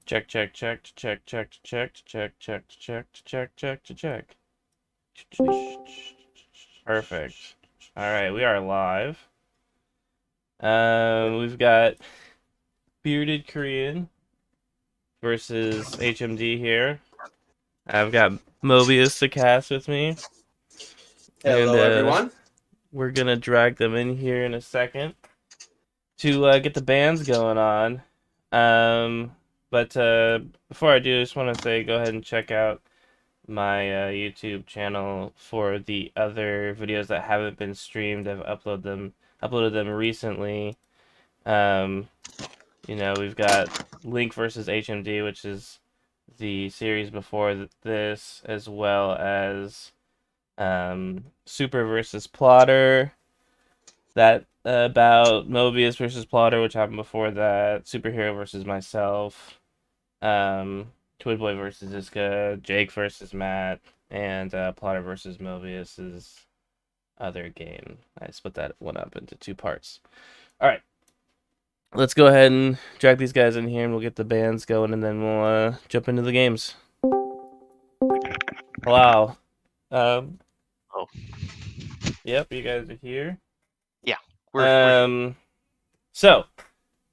Check, check, check, check, check, check, check, check, check, check, check, check. Perfect. All right, we are live. We've got Bearded Korean versus HMD here. I've got Mobius to cast with me, and Hello, everyone. we're gonna drag them in here in a second to get the bands going on. But before I do, I just want to say go ahead and check out my YouTube channel for the other videos that haven't been streamed. I've uploaded them recently. Um, we've got Link versus HMD, which is the series before this, as well as Super versus Plotter. That about Mobius versus Plotter, which happened before that. Superhero versus myself. Twin Boy versus Iska. Jake versus Matt. And Plotter versus Mobius's other game. I split that one up into two parts. All right. Let's go ahead and drag these guys in here and we'll get the bands going and then we'll jump into the games. Wow. Oh. Yep, you guys are here. Yeah, we're So,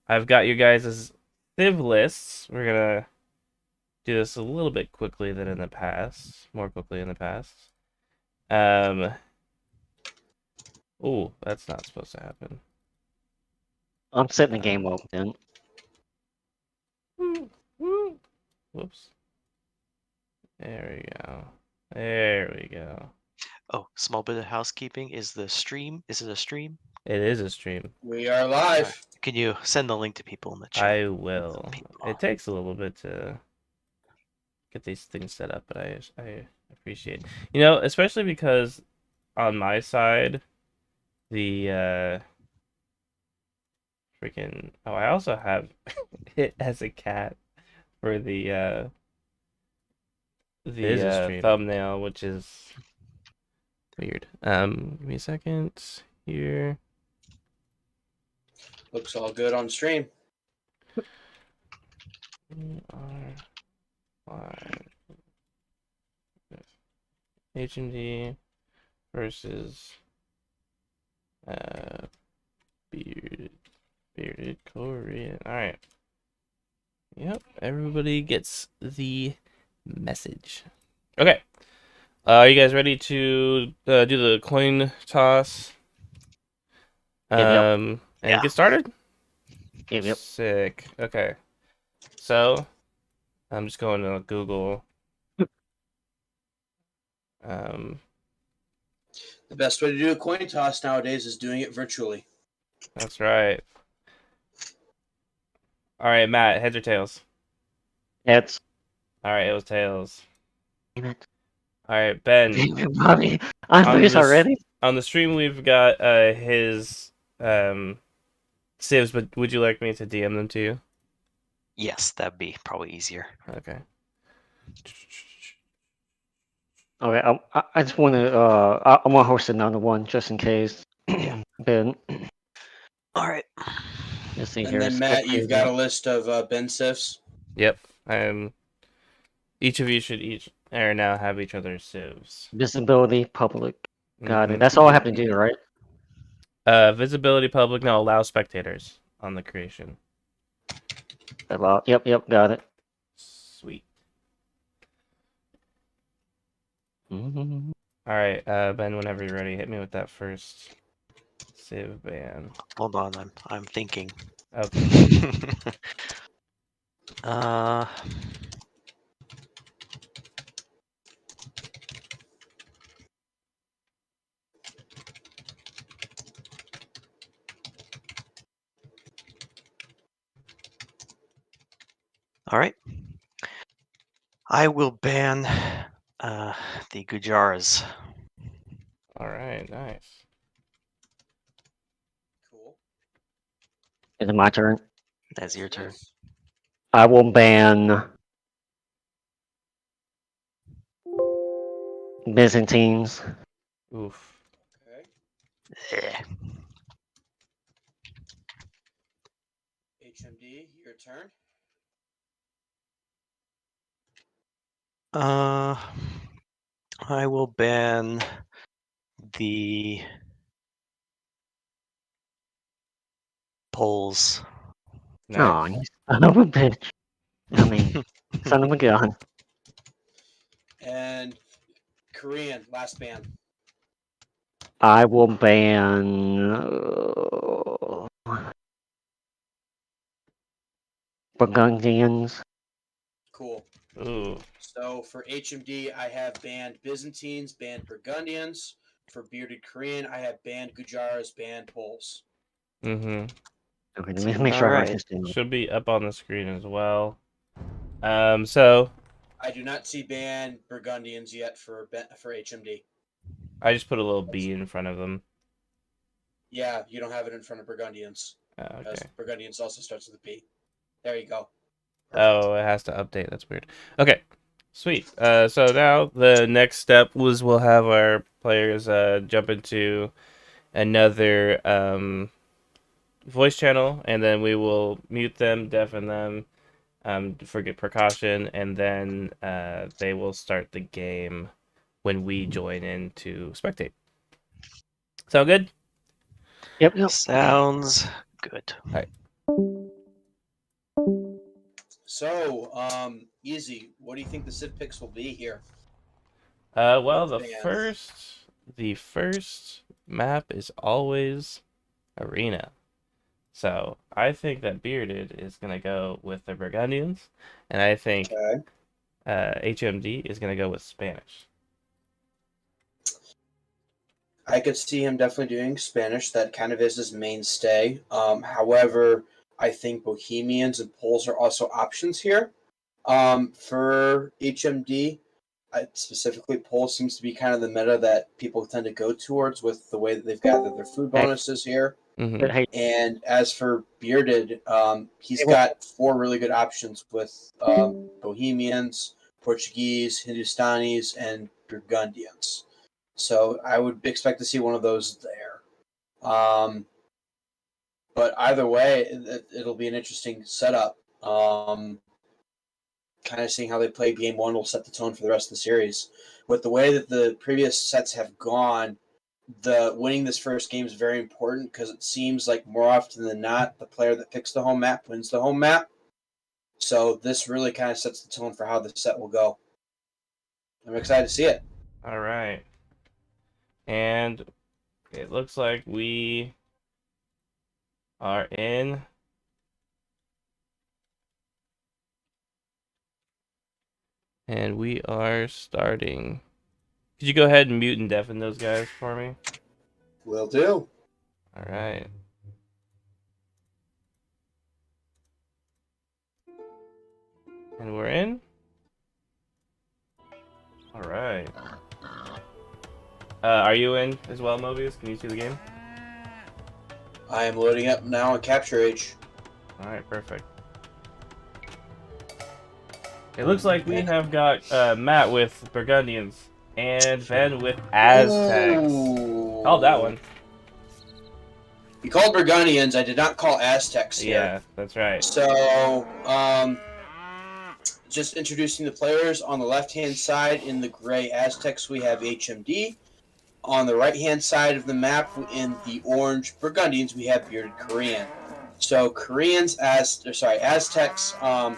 I've got you guys' civ lists. We're gonna do this a little bit quickly than in the past. More quickly in the past. Oh, that's not supposed to happen. I'm setting the game up then. Whoops. There we go. There we go. Oh, small bit of housekeeping. Is it a stream? It is a stream. We are live. Can you send the link to people in the chat? I will. It takes a little bit to get these things set up, but I appreciate it. Especially because on my side, the freaking I also have it as a cat for the thumbnail, which is weird. Give me a second here. Looks all good on stream. We are live. HMD versus bearded Korean. All right. Yep. Everybody gets the message. Okay. Are you guys ready to do the coin toss? Yep. And get started? Yep. Sick. Okay. So, I'm just going to Google. The best way to do a coin toss nowadays is doing it virtually. That's right. All right, Matt, heads or tails? Heads. All right, it was tails. Damn it. All right, Ben. Damn it, Bobby. I lose already. On the stream, we've got his civs, but would you like me to DM them to you? Yes, that'd be probably easier. Okay. Okay, I just want to I'm gonna host another one just in case. Ben. All right. Let's see And here. then Matt, you've got a list of Ben Sifs. Yep. Each of you should now have each other's civs. Visibility public. Got it. That's all I have to do, right? Visibility public. No, allow spectators on the creation. Yep, got it. Sweet. Mm-hmm. All right, Ben. Whenever you're ready, hit me with that first civ ban. Hold on, I'm thinking. Okay. All right. I will ban the Gujaras. All right, nice. Cool. Is it my turn? That's your turn. I will ban Byzantines. Oof. Okay. Yeah. HMD, your turn. I will ban the poles. Oh, Nice. you son of a bitch. I mean, son of a gun. And Korean, last ban. I will ban Burgundians. Cool. Ooh. So for HMD, I have banned Byzantines, banned Burgundians. For bearded Korean, I have banned Gujaras, banned Poles. Mm-hmm. Okay, let me make sure I write this down. Should be up on the screen as well. So I do not see banned Burgundians yet for HMD. I just put a little B in front of them. Yeah, you don't have it in front of Burgundians. Oh, Because okay. Burgundians also starts with a B. There you go. Perfect. Oh, it has to update. That's weird. Okay, sweet. So now the next step was we'll have our players jump into another voice channel, and then we will mute them, deafen them, for good precaution, and then they will start the game when we join in to spectate. Sound good? Yep. Sounds good. So, easy. What do you think the civ picks will be here? Well, With the first map is always Arena. So I think that Bearded is gonna go with the Burgundians, and I think Okay. HMD is gonna go with Spanish. I could see him definitely doing Spanish. That kind of is his mainstay. However, I think Bohemians and Poles are also options here. For HMD, specifically Poles seems to be kind of the meta that people tend to go towards with the way that they've gathered their food bonuses here. Mm-hmm. Hey, And as for Bearded, he's Hey, what- got 4 really good options with Bohemians, Portuguese, Hindustanis, and Burgundians. So I would expect to see one of those there. But either way, it'll be an interesting setup. Kind of seeing how they play game one will set the tone for the rest of the series. With the way that the previous sets have gone, the winning this first game is very important because it seems like more often than not, the player that picks the home map wins the home map. So this really kind of sets the tone for how the set will go. I'm excited to see it. All right. And it looks like we are in. And we are starting. Could you go ahead and mute and deafen those guys for me? Will do. All right. And we're in. All right. Are you in as well, Mobius? Can you see the game? I am loading up now on Capture H. All right, perfect. It looks like we have got Matt with Burgundians and Ben with Aztecs. Ooh. Called that one. You called Burgundians. I did not call Aztecs here. Yeah, that's right. So, just introducing the players. On the left-hand side, in the gray Aztecs, we have HMD. On the right-hand side of the map, in the orange Burgundians, we have bearded Korean. So Aztecs,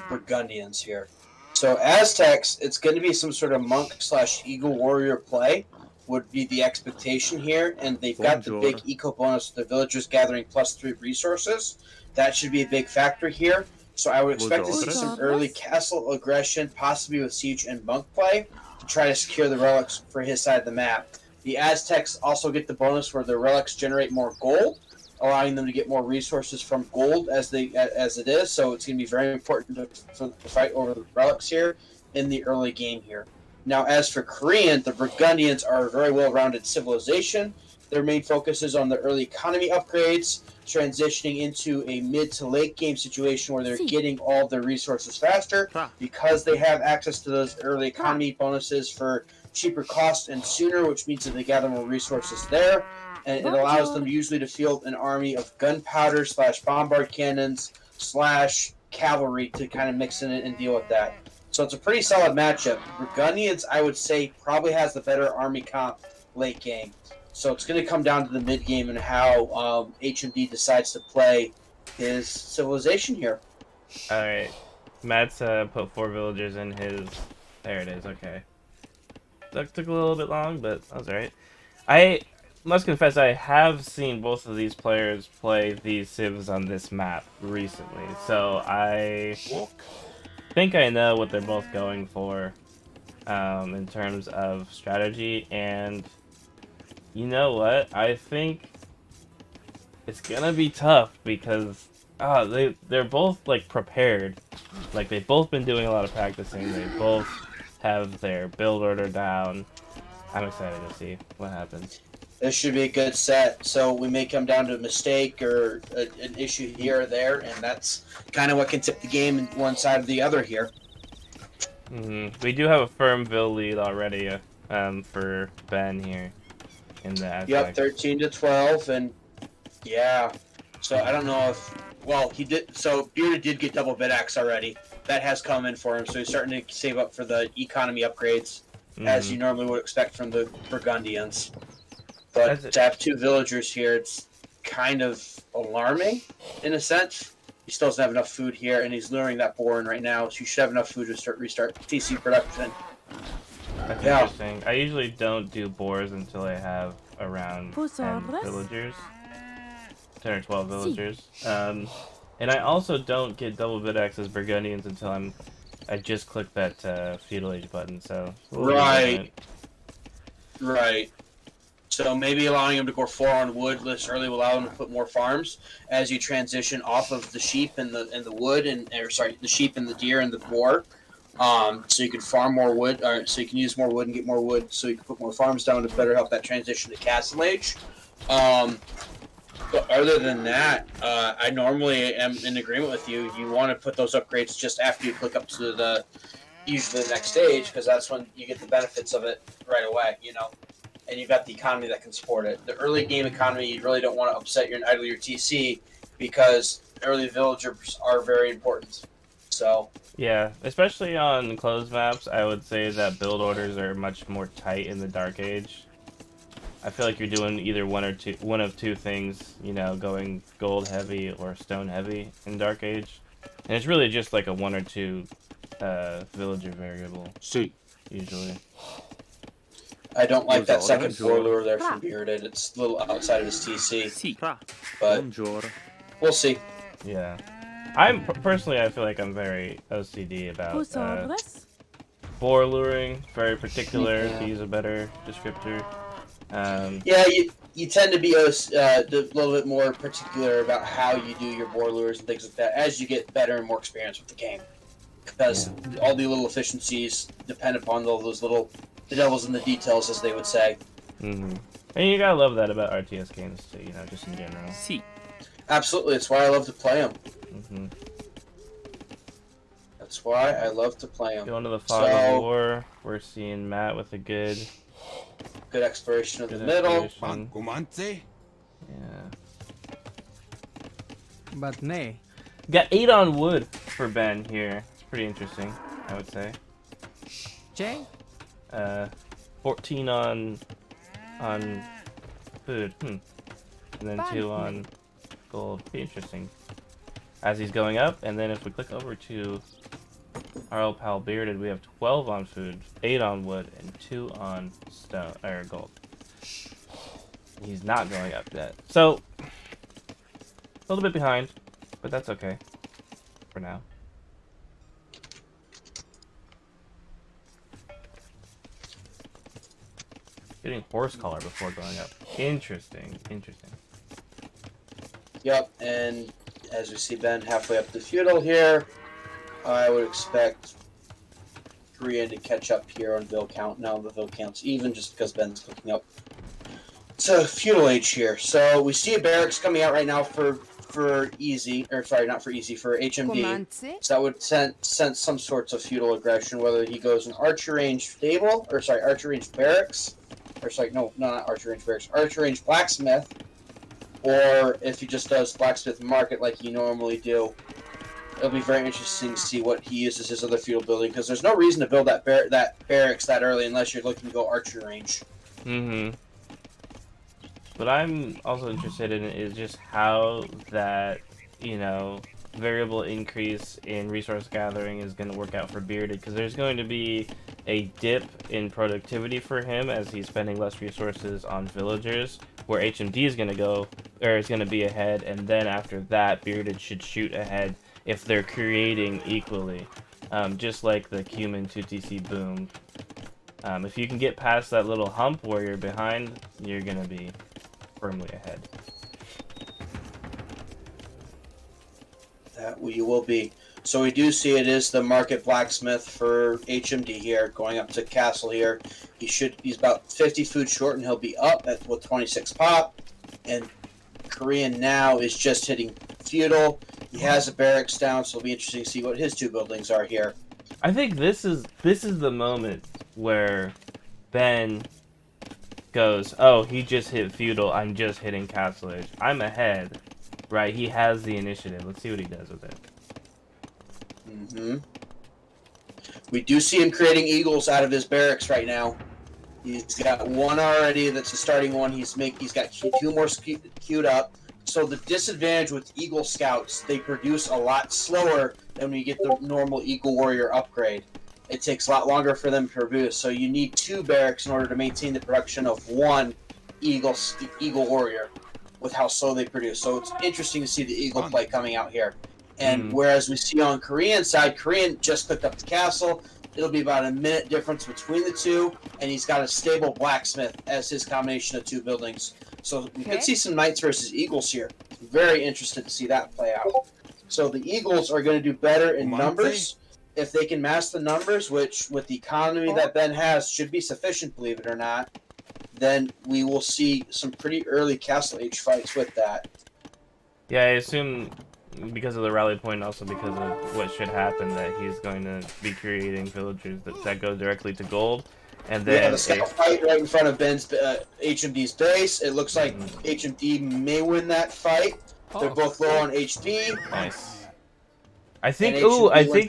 Burgundians here. So Aztecs, it's going to be some sort of monk/eagle warrior play, would be the expectation here, and they've got the big eco bonus, the villagers gathering +3 resources. That should be a big factor here. So I would expect to see some early castle aggression, possibly with siege and monk play, to try to secure the relics for his side of the map. The Aztecs also get the bonus where their relics generate more gold, allowing them to get more resources from gold as it is. So it's going to be very important to fight over the relics here in the early game here. Now, as for Korean, the Burgundians are a very well-rounded civilization. Their main focus is on the early economy upgrades, transitioning into a mid to late game situation where they're getting all their resources faster because they have access to those early economy bonuses for cheaper cost and sooner, which means that they gather more resources there, and it allows them usually to field an army of gunpowder /bombard cannons / cavalry to kind of mix in it and deal with that. So it's a pretty solid matchup. Burgundians, I would say, probably has the better army comp late game. So it's going to come down to the mid game and how HMD decides to play his civilization here. All right, Matt's put 4 villagers in his. There it is. Okay, that took a little bit long, but that was alright. I must confess, I have seen both of these players play these civs on this map recently, so I think I know what they're both going for in terms of strategy, and you know what? I think it's gonna be tough because they're both like prepared, like they've both been doing a lot of practicing. They both have their build order down. I'm excited to see what happens. This should be a good set. So we may come down to a mistake or an issue here or there, and that's kind of what can tip the game in one side or the other here. We do have a firm Ville lead already for Ben here in the Aztec. Yep, 13-12, and yeah. So I don't know if he did. So Bearded did get double bid axe already. That has come in for him, so he's starting to save up for the economy upgrades, as you normally would expect from the Burgundians. But to have 2 villagers here, it's kind of alarming in a sense. He still doesn't have enough food here, and he's luring that boar in right now, so you should have enough food to restart TC production. That's interesting. I usually don't do boars until I have around 10 villagers. 10 or 12 villagers. And I also don't get double bid axe as Burgundians until I just click that feudal age button, so... Right. So maybe allowing him to go 4 on wood this early will allow him to put more farms as you transition off of the sheep and the wood the sheep and the deer and the boar. So you can farm more wood, or so you can use more wood and get more wood, so you can put more farms down to better help that transition to Castle Age. But other than that, I normally am in agreement with you. You want to put those upgrades just after you click up to usually the next stage, because that's when you get the benefits of it right away, and you've got the economy that can support it. The early game economy, you really don't want to upset your idle your TC, because early villagers are very important. So yeah, especially on closed maps, I would say that build orders are much more tight in the Dark Age. I feel like you're doing either one of two things, going gold heavy or stone heavy in Dark Age, and it's really just like a 1 or 2 villager variable. Usually. I don't like that second boar lure there from Bearded. It's a little outside of his TC, but we'll see. Yeah, personally, I feel like I'm very OCD about boar luring. Very particular. To use a better descriptor. Yeah, you tend to be a little bit more particular about how you do your boar lures and things like that as you get better and more experience with the game, because all the little efficiencies depend upon all those the devils in the details, as they would say. And you gotta love that about RTS games too, just in general. Absolutely, it's why I love to play them. That's why I love to play them. Going to the Fog of War, we're seeing Matt with a good exploration of the middle. Yeah. But nay. Got 8 on wood for Ben here. It's pretty interesting, I would say. Jay? 14 on food. And then 2 on gold. Be interesting. As he's going up, and then if we click over to our old pal Bearded, we have 12 on food, 8 on wood, and 2 on stone or gold. He's not going up yet, so a little bit behind, but that's okay for now. Getting horse collar before going up. Interesting. Yep, and as we see Ben halfway up the feudal here, I would expect Korean to catch up here on Ville count. Now the Ville count's even, just because Ben's clicking up to feudal age here. So we see a barracks coming out right now for easy, or sorry, not for easy, for HMD. So that would sense some sorts of feudal aggression, whether he goes an archer range stable, or sorry, archer range barracks, or sorry, no, not archer range barracks, archer range blacksmith, or if he just does blacksmith market like you normally do, it'll be very interesting to see what he uses his other feudal building, because there's no reason to build that barracks that early unless you're looking to go archery range. Mm-hmm. What I'm also interested in is just how that, variable increase in resource gathering is going to work out for Bearded, because there's going to be a dip in productivity for him as he's spending less resources on villagers, where HMD is going to go, or is going to be ahead, and then after that, Bearded should shoot ahead if they're creating equally, just like the Cumin 2TC boom. If you can get past that little hump where you're behind, you're going to be firmly ahead. That we will be. So we do see it is the market blacksmith for HMD here, going up to castle here. He's about 50 food short, and he'll be up with 26 pop. And Korean now is just hitting feudal. He has a barracks down, so it'll be interesting to see what his 2 buildings are here. I think this is the moment where Ben goes, oh, he just hit feudal, I'm just hitting castle age. I'm ahead. Right, he has the initiative. Let's see what he does with it. Mm-hmm. We do see him creating eagles out of his barracks right now. He's got 1 already. That's a starting one. He's got 2 more queued up. So the disadvantage with eagle scouts, they produce a lot slower than when you get the normal eagle warrior upgrade. It takes a lot longer for them to produce. So you need 2 barracks in order to maintain the production of 1 eagle warrior, with how slow they produce. So it's interesting to see the eagle play coming out here. And whereas we see on Korean side, Korean just picked up the castle. It'll be about a minute difference between the 2, and he's got a stable blacksmith as his combination of 2 buildings. So we could see some knights versus eagles here. Very interested to see that play out. So the eagles are going to do better in numbers. If they can mask the numbers, which with the economy that Ben has should be sufficient, believe it or not, then we will see some pretty early castle age fights with that. Yeah, I assume because of the rally point, also because of what should happen, that he's going to be creating villagers that go directly to gold. And then yeah, the scout fight right in front of Ben's HMD's base. It looks like HMD may win that fight. They're both low on HP. Nice. I think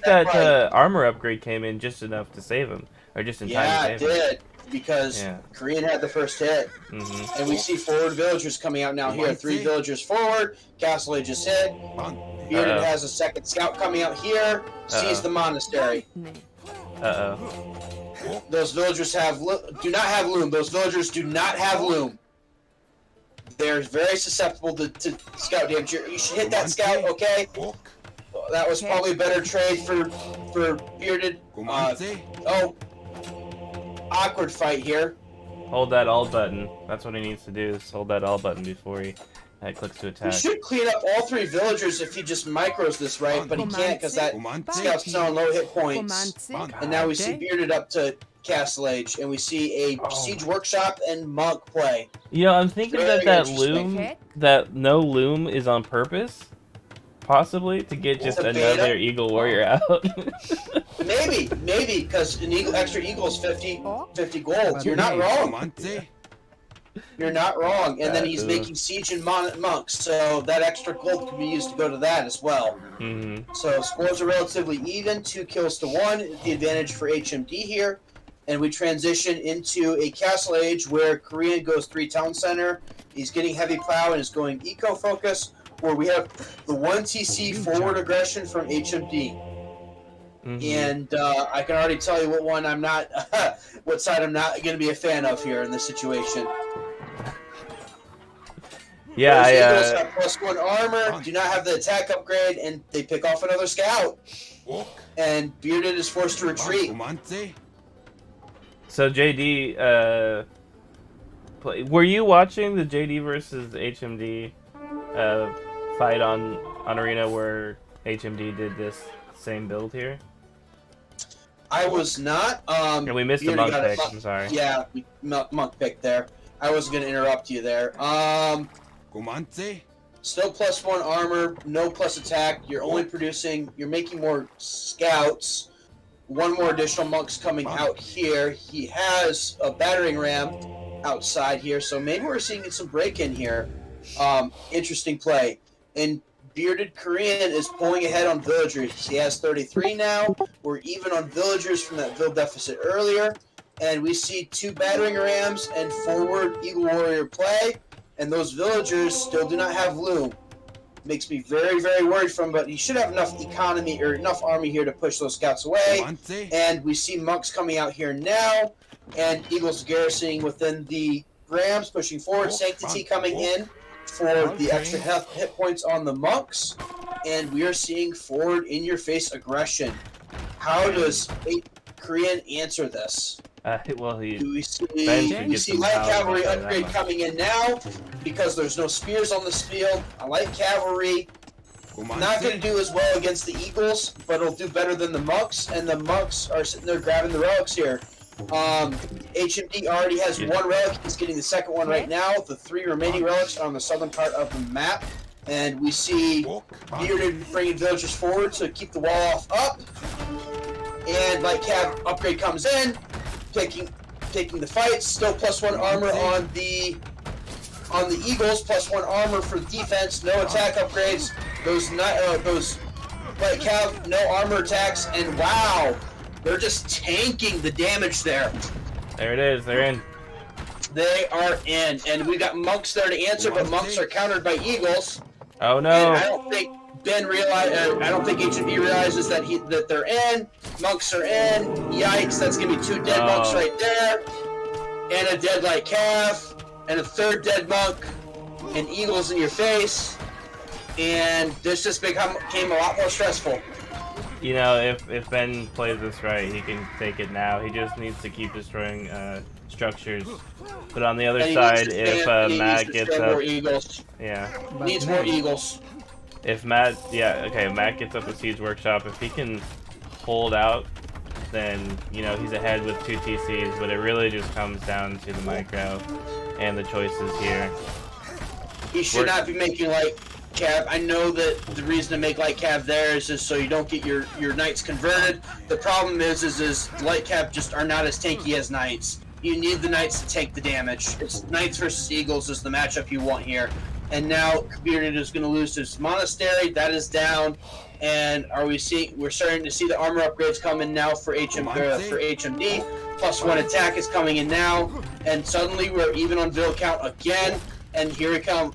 that armor upgrade came in just enough to save him, or just in time to save him. Yeah, it did. Because Korean had the first hit. And we see forward villagers coming out now here. 3 villagers forward. Castle Age is hit. Bearded has a second scout coming out here. Sees the monastery. Those villagers do not have loom. Those villagers do not have loom. They're very susceptible to scout damage. You should hit that scout, okay? That was probably a better trade for Bearded. Awkward fight here. Hold that alt button. That's what he needs to do, is hold that alt button before he clicks to attack. He should clean up all 3 villagers if he just micros this right, but he can't because that scout's still on low hit points. And now we see Bearded up to Castle Age, and we see a Siege Workshop and Monk play. I'm thinking that no loom is on purpose. Possibly to get just another Eagle Warrior out. maybe, because an extra Eagle is 50 gold. You're not wrong. You're not wrong. And then he's making Siege and Monks, so that extra gold can be used to go to that as well. So scores are relatively even, 2 kills to 1. The advantage for HMD here. And we transition into a Castle Age where Korean goes 3 Town Center. He's getting Heavy Plow and is going Eco Focus, where we have the 1TC forward aggression from HMD. And I can already tell you what side I'm not going to be a fan of here in this situation. Yeah, Eagles have +1 armor, do not have the attack upgrade, and they pick off another scout. And Bearded is forced to retreat. So JD, were you watching the JD versus HMD fight on Arena where HMD did this same build here? I was not. And we missed the monk pick. I'm sorry. Yeah, monk pick there. I wasn't going to interrupt you there. Still +1 armor, no plus attack. You're only you're making more scouts. 1 more additional monk's coming out here. He has a battering ram outside here, so maybe we're seeing some break-in here. Interesting play. And Bearded Korean is pulling ahead on villagers. He has 33 now. We're even on villagers from that vill deficit earlier. And we see 2 battering rams and forward Eagle Warrior play. And those villagers still do not have loom. Makes me very, very worried from, but he should have enough economy or enough army here to push those scouts away. And we see monks coming out here now. And Eagles garrisoning within the rams, pushing forward. Sanctity coming in for the extra hit points on the monks, and we are seeing forward in-your-face aggression. How does Korean answer this? Well, Do we see light cavalry upgrade coming in now because there's no spears on this field. A light cavalry not going to do as well against the Eagles, but it'll do better than the monks, and the monks are sitting there grabbing the relics here. HMD already has 1 relic. He's getting the second one right now. The 3 remaining relics are on the southern part of the map. And we see Bearded bringing villagers forward to keep the wall off up. And Light Cav upgrade comes in, taking the fight. Still +1 armor on the Eagles, +1 armor for defense. No attack upgrades. Those Light Cav, no armor attacks. And wow, they're just tanking the damage there. There it is. They're in. They are in, and we got monks there to answer, but monks are countered by Eagles. Oh no! And I don't think I don't think HMD realizes that they're in. Monks are in. Yikes! That's gonna be 2 dead monks right there, and a dead Light Cav, and a 3rd dead monk, and Eagles in your face. And this just became a lot more stressful. You know, if Ben plays this right, he can take it now. He just needs to keep destroying structures. But on the other side, if Matt gets up, more Eagles. Yeah, Needs more Eagles. If Matt, Matt gets up a siege workshop. If he can hold out, then you know he's ahead with 2 TCs. But it really just comes down to the micro and the choices here. He should not be making Light Cav. I know that the reason to make Light Cav there is just so you don't get your knights converted. The problem is Light Cav just are not as tanky as knights. You need the knights to take the damage. It's knights versus eagles is the matchup you want here. And now Bearded is going to lose his monastery. That is down. And we're starting to see the armor upgrades come in now for HMD. +1 attack is coming in now. And suddenly we're even on vill count again. And here come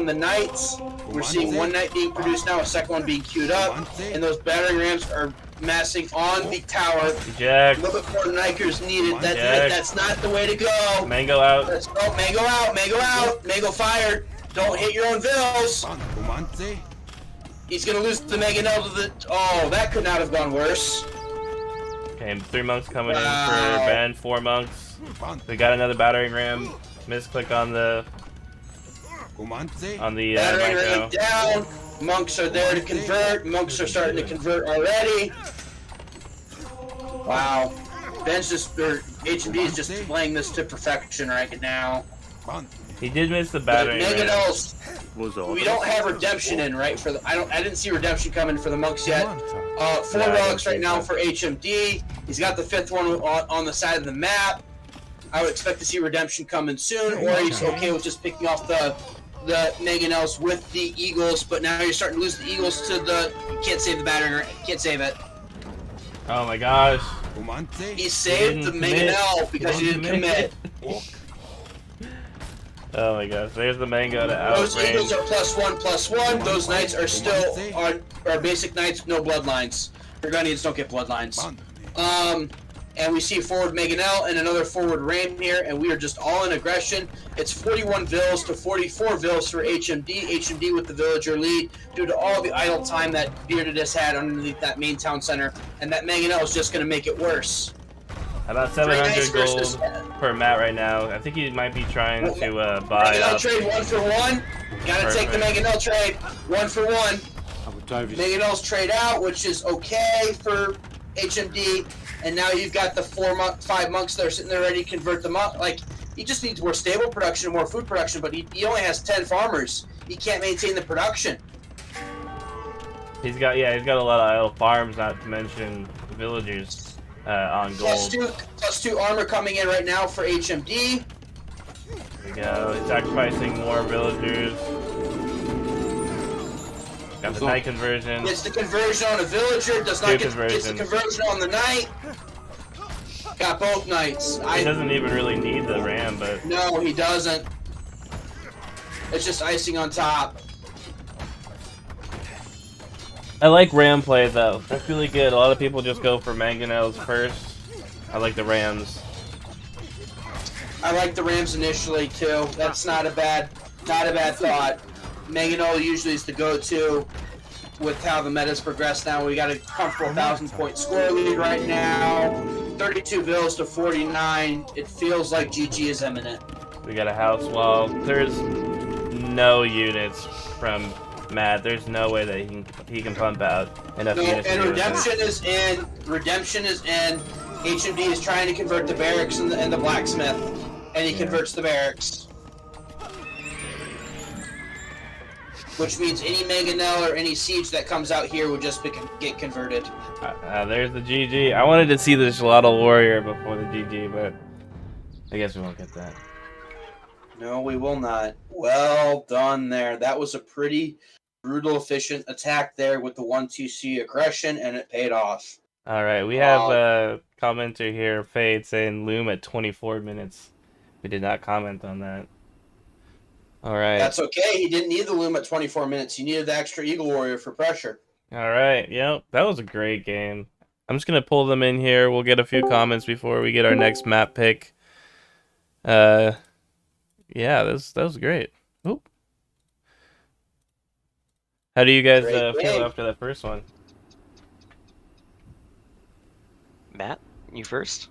the knights. We're seeing 1 knight being produced now, a second one being queued up, and those battering rams are massing on the tower. Jack. A little bit more Nikers needed. That's not the way to go. Mango out. Let's go. Mango out. Mango out. Mango fired. Don't hit your own vills. He's gonna lose the Mangonel to the. Oh, that could not have gone worse. Okay, 3 monks coming in for Ben. 4 monks. We got another battering ram. Misclick on the. Battering ram down. Monks are there to convert. Monks are starting to convert already. Wow. HMD is just playing this to perfection right now. He did miss the battering ram. We don't have redemption in, right? I didn't see redemption coming for the monks yet. 4 relics right now for HMD. He's got the 5th one on the side of the map. I would expect to see redemption coming soon, or he's okay with just picking off the Mangonels with the Eagles, but now you're starting to lose the Eagles to the. You can't save the battering ram. Can't save it. Oh my gosh. He saved the Mangonel because he didn't commit. Oh my gosh, there's the mango to outrange. Those Eagles are +1/+1. Those knights are still are basic knights, no bloodlines. Burgundians don't get bloodlines. And we see forward Mangonel and another forward ram here, and we are just all in aggression. It's 41 vills to 44 vills for HMD. HMD with the villager lead due to all the idle time that Bearded has had underneath that main town center, and that Mangonel is just going to make it worse. About 700 gold per Matt right now. I think he might be trying to buy Mangonel up. trade 1 for 1. Gotta take the Mangonel trade 1 for 1. Mangonel's trade out, which is okay for HMD. And now you've got the 5 monks that are sitting there ready to convert them up. Like, he just needs more stable production and more food production, but he only has 10 farmers. He can't maintain the production. He's got a lot of idle farms, not to mention villagers on gold. +2 armor coming in right now for HMD. There we go. He's sacrificing more villagers. Got the knight conversion. Gets the conversion on a villager. Does not gets the conversions. conversion on the knight. Got both knights. He doesn't even really need the ram, but No, he doesn't. It's just icing on top. I like ram play though. That's really good. A lot of people just go for mangonels first. I like the rams. I like the Rams initially too. That's not a bad thought. Mangonel usually is the go-to with how the meta's progressed now. We got a comfortable 1,000-point score lead right now. 32 vills to 49. It feels like GG is imminent. We got a house wall. There's no units from Matt. There's no way that he can pump out enough units. And redemption is in. Redemption is in. HMD is trying to convert the barracks and the blacksmith, and he converts the barracks. Which means any mangonel or any siege that comes out here would just get converted. There's the GG. I wanted to see the Gelato Warrior before the GG, but I guess we won't get that. No, we will not. Well done there. That was a pretty brutal, efficient attack there with the 1-2-C aggression, and it paid off. All right, we have a commenter here, Fade, saying Loom at 24 minutes. We did not comment on that. All right. That's okay. He didn't need the loom at 24 minutes. He needed the extra Eagle Warrior for pressure. All right. Yep. That was a great game. I'm just going to pull them in here. We'll get a few comments before we get our next map pick. Yeah, that was great. Oop. How do you guys feel after that first one? Matt, you first?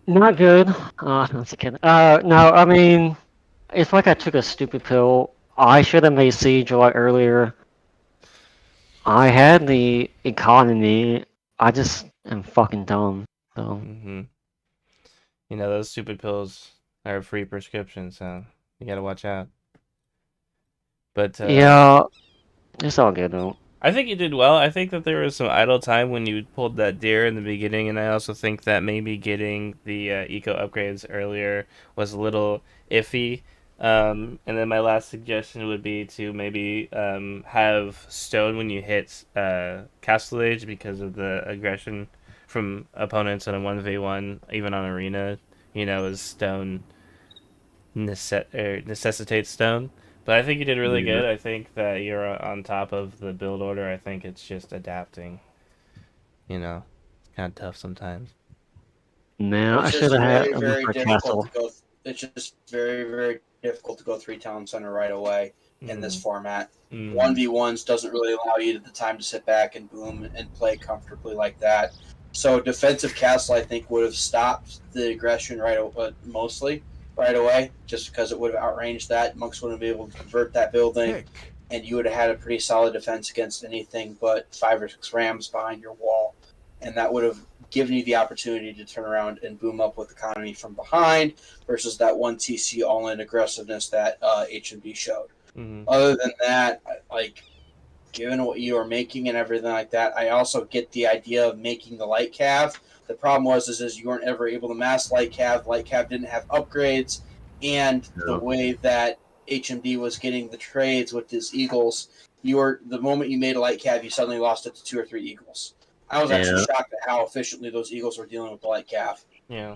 Not good. Once again. No, I mean, it's like I took a stupid pill. I should have made Siege a lot earlier. I had the economy. I just am fucking dumb. So. You know, those stupid pills are a free prescription, so you gotta watch out. But yeah, it's all good though. I think you did well. I think that there was some idle time when you pulled that deer in the beginning, and I also think that maybe getting the eco upgrades earlier was a little iffy. And then my last suggestion would be to maybe have stone when you hit Castle Age because of the aggression from opponents on a 1v1, even on Arena. You know, as stone necessitates stone. But I think you did really good. I think that you're on top of the build order. I think it's just adapting. You know, it's kind of tough sometimes. No, I should have had a different castle. It's just very, very difficult to go 3 town center right away in this format. 1v1s doesn't really allow you the time to sit back and boom and play comfortably like that. So defensive castle, I think, would have stopped the aggression mostly right away, just because it would have outranged that. Monks wouldn't be able to convert that building, and you would have had a pretty solid defense against anything but 5 or 6 rams behind your wall, and that would have given you the opportunity to turn around and boom up with economy from behind versus that 1-TC all-in aggressiveness that HMD showed. Other than that, like, given what you are making and everything like that, I also get the idea of making the light cav. The problem was you weren't ever able to mass light cav. Light cav didn't have upgrades, and the way that HMD was getting the trades with his eagles, the moment you made a light cav, you suddenly lost it to 2 or 3 eagles. I was actually shocked at how efficiently those eagles were dealing with the light cav. Yeah.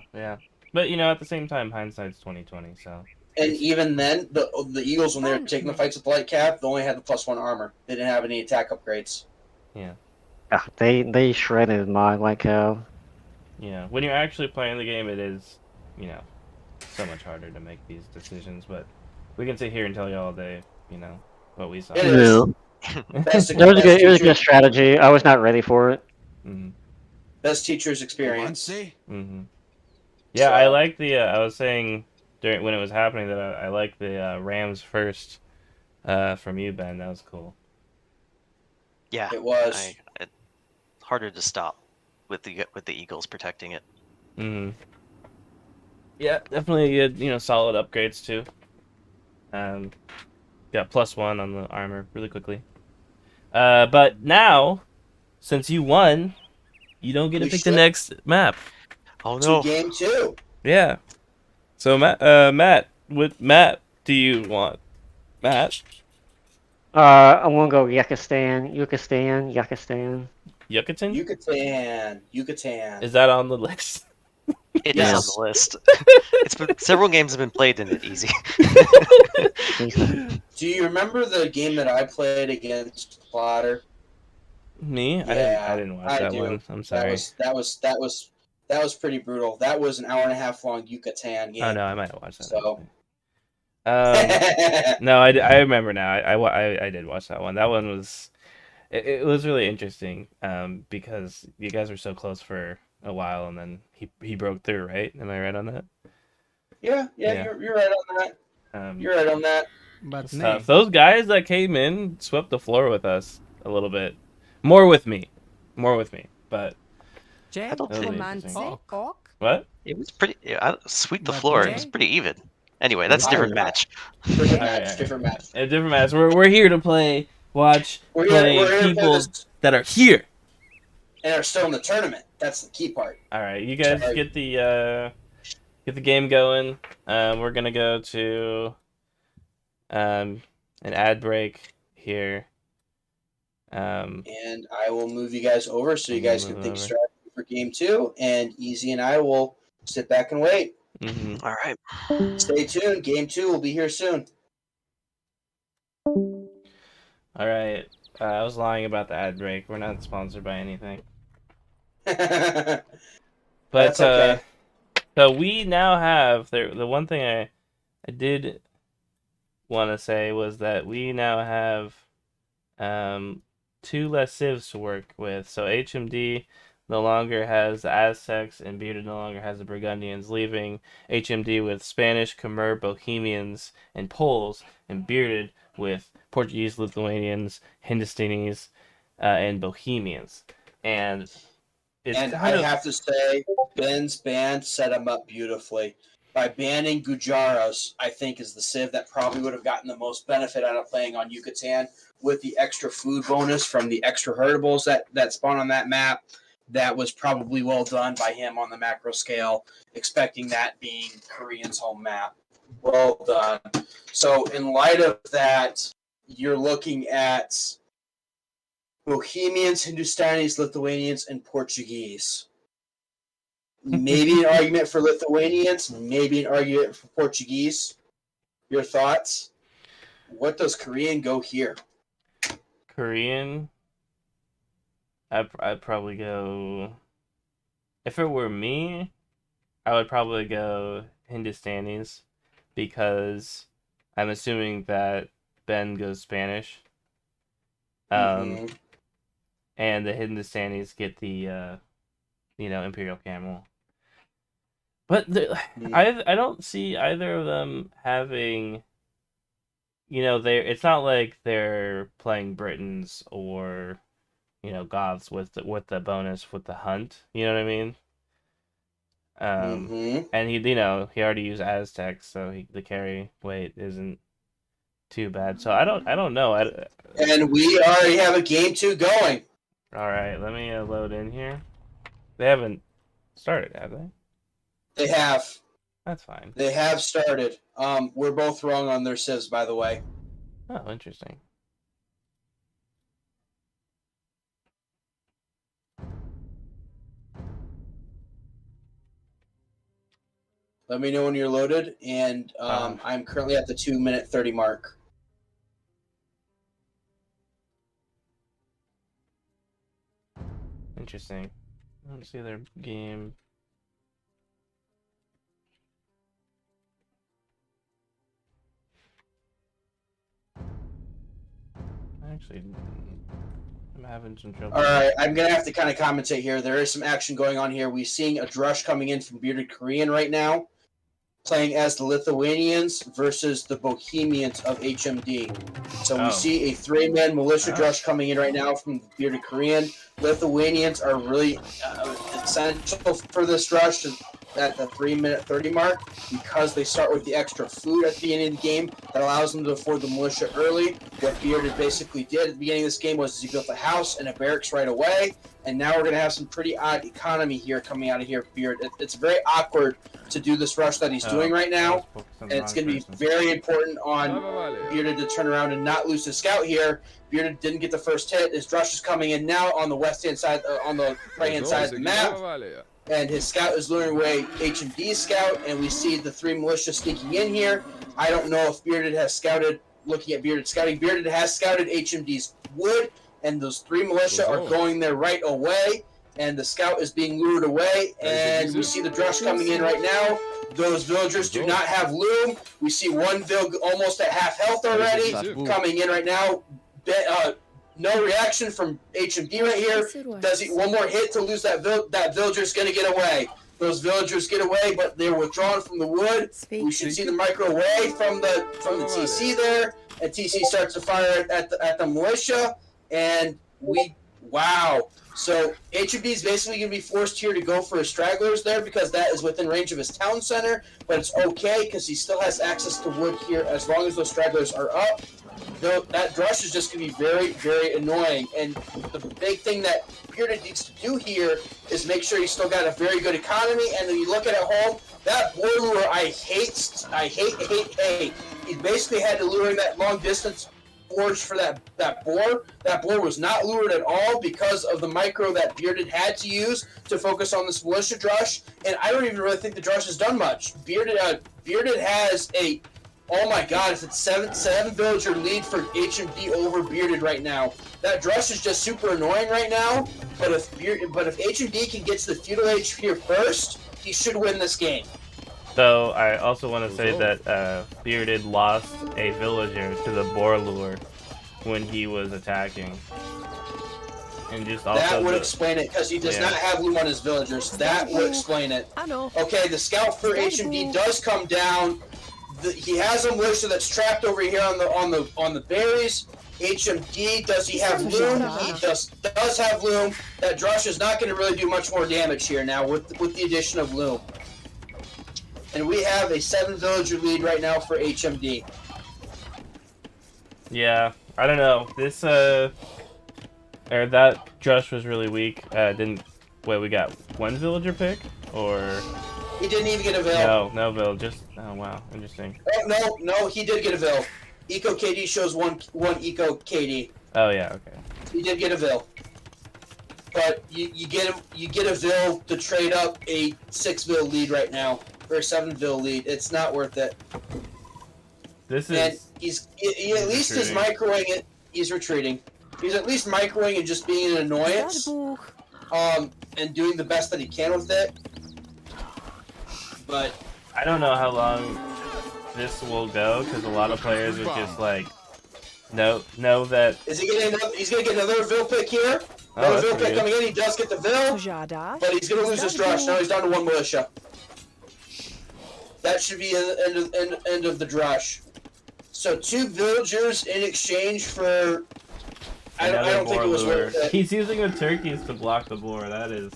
But you know, at the same time, hindsight's 20/20. So. And even then, the eagles, when they were taking the fights with the light cav, they only had the +1 armor. They didn't have any attack upgrades. Yeah. They shredded my light cav. Yeah, when you're actually playing the game, it is, you know, so much harder to make these decisions. But we can sit here and tell you all day, you know, what we saw. It is. It was a good strategy. I was not ready for it. Best teacher's experience. Yeah, I like the. I was saying when it was happening that I like the Rams first from you, Ben. That was cool. Yeah, it was. Harder to stop with the Eagles protecting it. Yeah, definitely good. You know, solid upgrades too. Got +1 on the armor really quickly. But now, since you won, you don't get to pick the next map. Oh no! Game 2. Yeah. So Matt, what map do you want? Matt? I'm gonna go Yucatan. Yucatan? Yucatan. Is that on the list? It is Yes. on the list. It's been several games have been played in it. Easy. Do you remember the game that I played against Plotter? Me? Yeah, I didn't watch I that do. one. I'm sorry. That was pretty brutal. That was an hour and a half long Yucatan game. Oh no, I might have watched that. So. No, I remember now. I did watch that one. That one was it was really interesting. Because you guys were so close for a while, and then he broke through, right? Am I right on that? Yeah. You're right on that. You're right on that. But It's nay. tough. Those guys that came in swept the floor with us a little bit. More with me, but Jay? I don't think- Romantic. Oh, what? It was pretty. Sweep the But floor. It Jay? was pretty even. Anyway, that's a different match. Different Alright, match. alright. Different match. A different match. We're here to play, watch, We're play here to play people this that are here. and are still in the tournament. That's the key part. All right, you guys Sorry. get the game going. We're gonna go to an ad break here. And I will move you guys over so you We'll guys can move think over. strategy for game 2. And Easy and I will sit back and wait. Mhm. All right. Stay tuned. Game 2 will be here soon. All right. I was lying about the ad break. We're not sponsored by anything. But That's okay. so we now have the one thing I did want to say was that we now have 2 less civs to work with. So HMD no longer has the Aztecs, and Bearded no longer has the Burgundians, leaving HMD with Spanish, Khmer, Bohemians, and Poles, and Bearded with Portuguese, Lithuanians, Hindustanis, and Bohemians. And it's And kind I of have to say, Ben's band set him up beautifully. By banning Gujaros, I think is the civ that probably would have gotten the most benefit out of playing on Yucatan with the extra food bonus from the extra herdables that spawn on that map. That was probably well done by him on the macro scale, expecting that being Korean's home map. Well done. So in light of that, you're looking at Bohemians, Hindustanis, Lithuanians, and Portuguese. Maybe an argument for Lithuanians, maybe an argument for Portuguese. Your thoughts? What does Korean go here? Korean. I'd probably go. If it were me, I would probably go Hindustanis, because I'm assuming that Ben goes Spanish. Mhm. And the Hindustanis get the Imperial Camel. But I don't see either of them having. It's not like they're playing Britons or Goths with the bonus with the hunt. You know what I mean? Mhm. And he already used Aztecs, so the carry weight isn't too bad. So I don't know. And we already have a game 2 going. All right, let me load in here. They haven't started, have they? They have. That's fine. They have started. We're both wrong on their civs, by the way. Oh, interesting. Let me know when you're loaded, and I'm currently at the 2-minute 30 mark. Interesting. I don't see their game. Actually, I'm having some trouble. All right, I'm going to have to kind of commentate here. There is some action going on here. We're seeing a drush coming in from Bearded Korean right now, playing as the Lithuanians versus the Bohemians of HMD. So we see a 3-man militia drush coming in right now from the Bearded Korean. Lithuanians are really essential for this drush at the 3-minute 30 mark, because they start with the extra food at the beginning of the game that allows them to afford the militia early. What Bearded basically did at the beginning of this game was he built a house and a barracks right away, and now we're going to have some pretty odd economy here coming out of here, Beard. It's very awkward to do this rush that he's doing right now, and it's going to be very important on Bearded to turn around and not lose his scout here. Bearded didn't get the first hit. His Drush is coming in now on the west-hand side, on the right-hand side of the map. And his scout is luring away HMD's scout, and we see the 3 militia sneaking in here. I don't know if Bearded has scouted, looking at Bearded scouting. Bearded has scouted HMD's wood, and those 3 militia are going there right away. And the scout is being lured away, and we see the Drush coming in right now. Those villagers do not have loom. We see one Vil almost at half health already, coming in right now. No reaction from HMD right here. Does he one more hit to lose that villager's going to get away. Those villagers get away, but they're withdrawn from the wood. We should see the micro away from the TC there, and TC starts to fire at the militia, and wow. So HMD is basically going to be forced here to go for his stragglers there because that is within range of his town center, but it's okay because he still has access to wood here as long as those stragglers are up. Though that Drush is just going to be very, very annoying, and the big thing that Bearded needs to do here is make sure he's still got a very good economy, and then you look at home, that boar lure I hate. He basically had to lure in that long distance forge for that boar. That boar was not lured at all because of the micro that Bearded had to use to focus on this militia Drush, and I don't even really think the Drush has done much. Bearded has a, oh my god, it's a 7 villager lead for HMD over Bearded right now. That Drush is just super annoying right now, but if HMD can get to the feudal age here first, he should win this game. So I also want to say that Bearded lost a villager to the boar lure when he was attacking. And just also that would explain it, because he does not have loom on his villagers. That would explain it. I know. Okay, the scout for HMD does come down. He has a militia that's trapped over here on the berries. HMD, does he have loom? He does have loom. That Drush is not going to really do much more damage here now with the addition of loom. And we have a 7 villager lead right now for HMD. Yeah, I don't know. This that Drush was really weak. We got 1 villager pick, or he didn't even get a vil. No vil. Just oh wow, interesting. Oh, no, he did get a vil. Eco KD shows one Eco KD. Oh yeah, okay. He did get a vil. But you get a vil to trade up a 6 vil lead right now. Or a 7 vil lead. It's not worth it. This is. And he at least is microing it. He's retreating. He's at least microing and just being an annoyance. And doing the best that he can with it. But I don't know how long this will go because a lot of players are just like, know that. Is he getting another? He's gonna get another vil pick here. Another vil pick coming in. He does get the vil, but he's gonna lose his Drush. Now he's down to 1 militia. That should be the end of the Drush. So 2 villagers in exchange for. I don't think it was worth it. He's using the turkeys to block the boar. That is.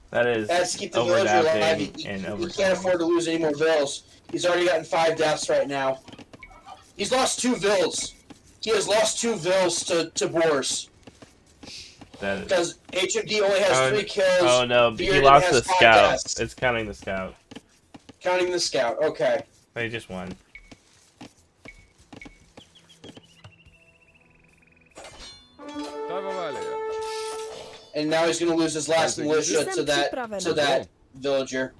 That's to keep the villager alive. He can't afford to lose any more vils. He's already gotten 5 deaths right now. He's lost 2 vils. He has lost 2 vils to boars. Because HMD only has 3 kills. Oh no, he lost the scout. It's counting the scout. Counting the scout, okay. They just won. And now he's going to lose his last militia to that villager.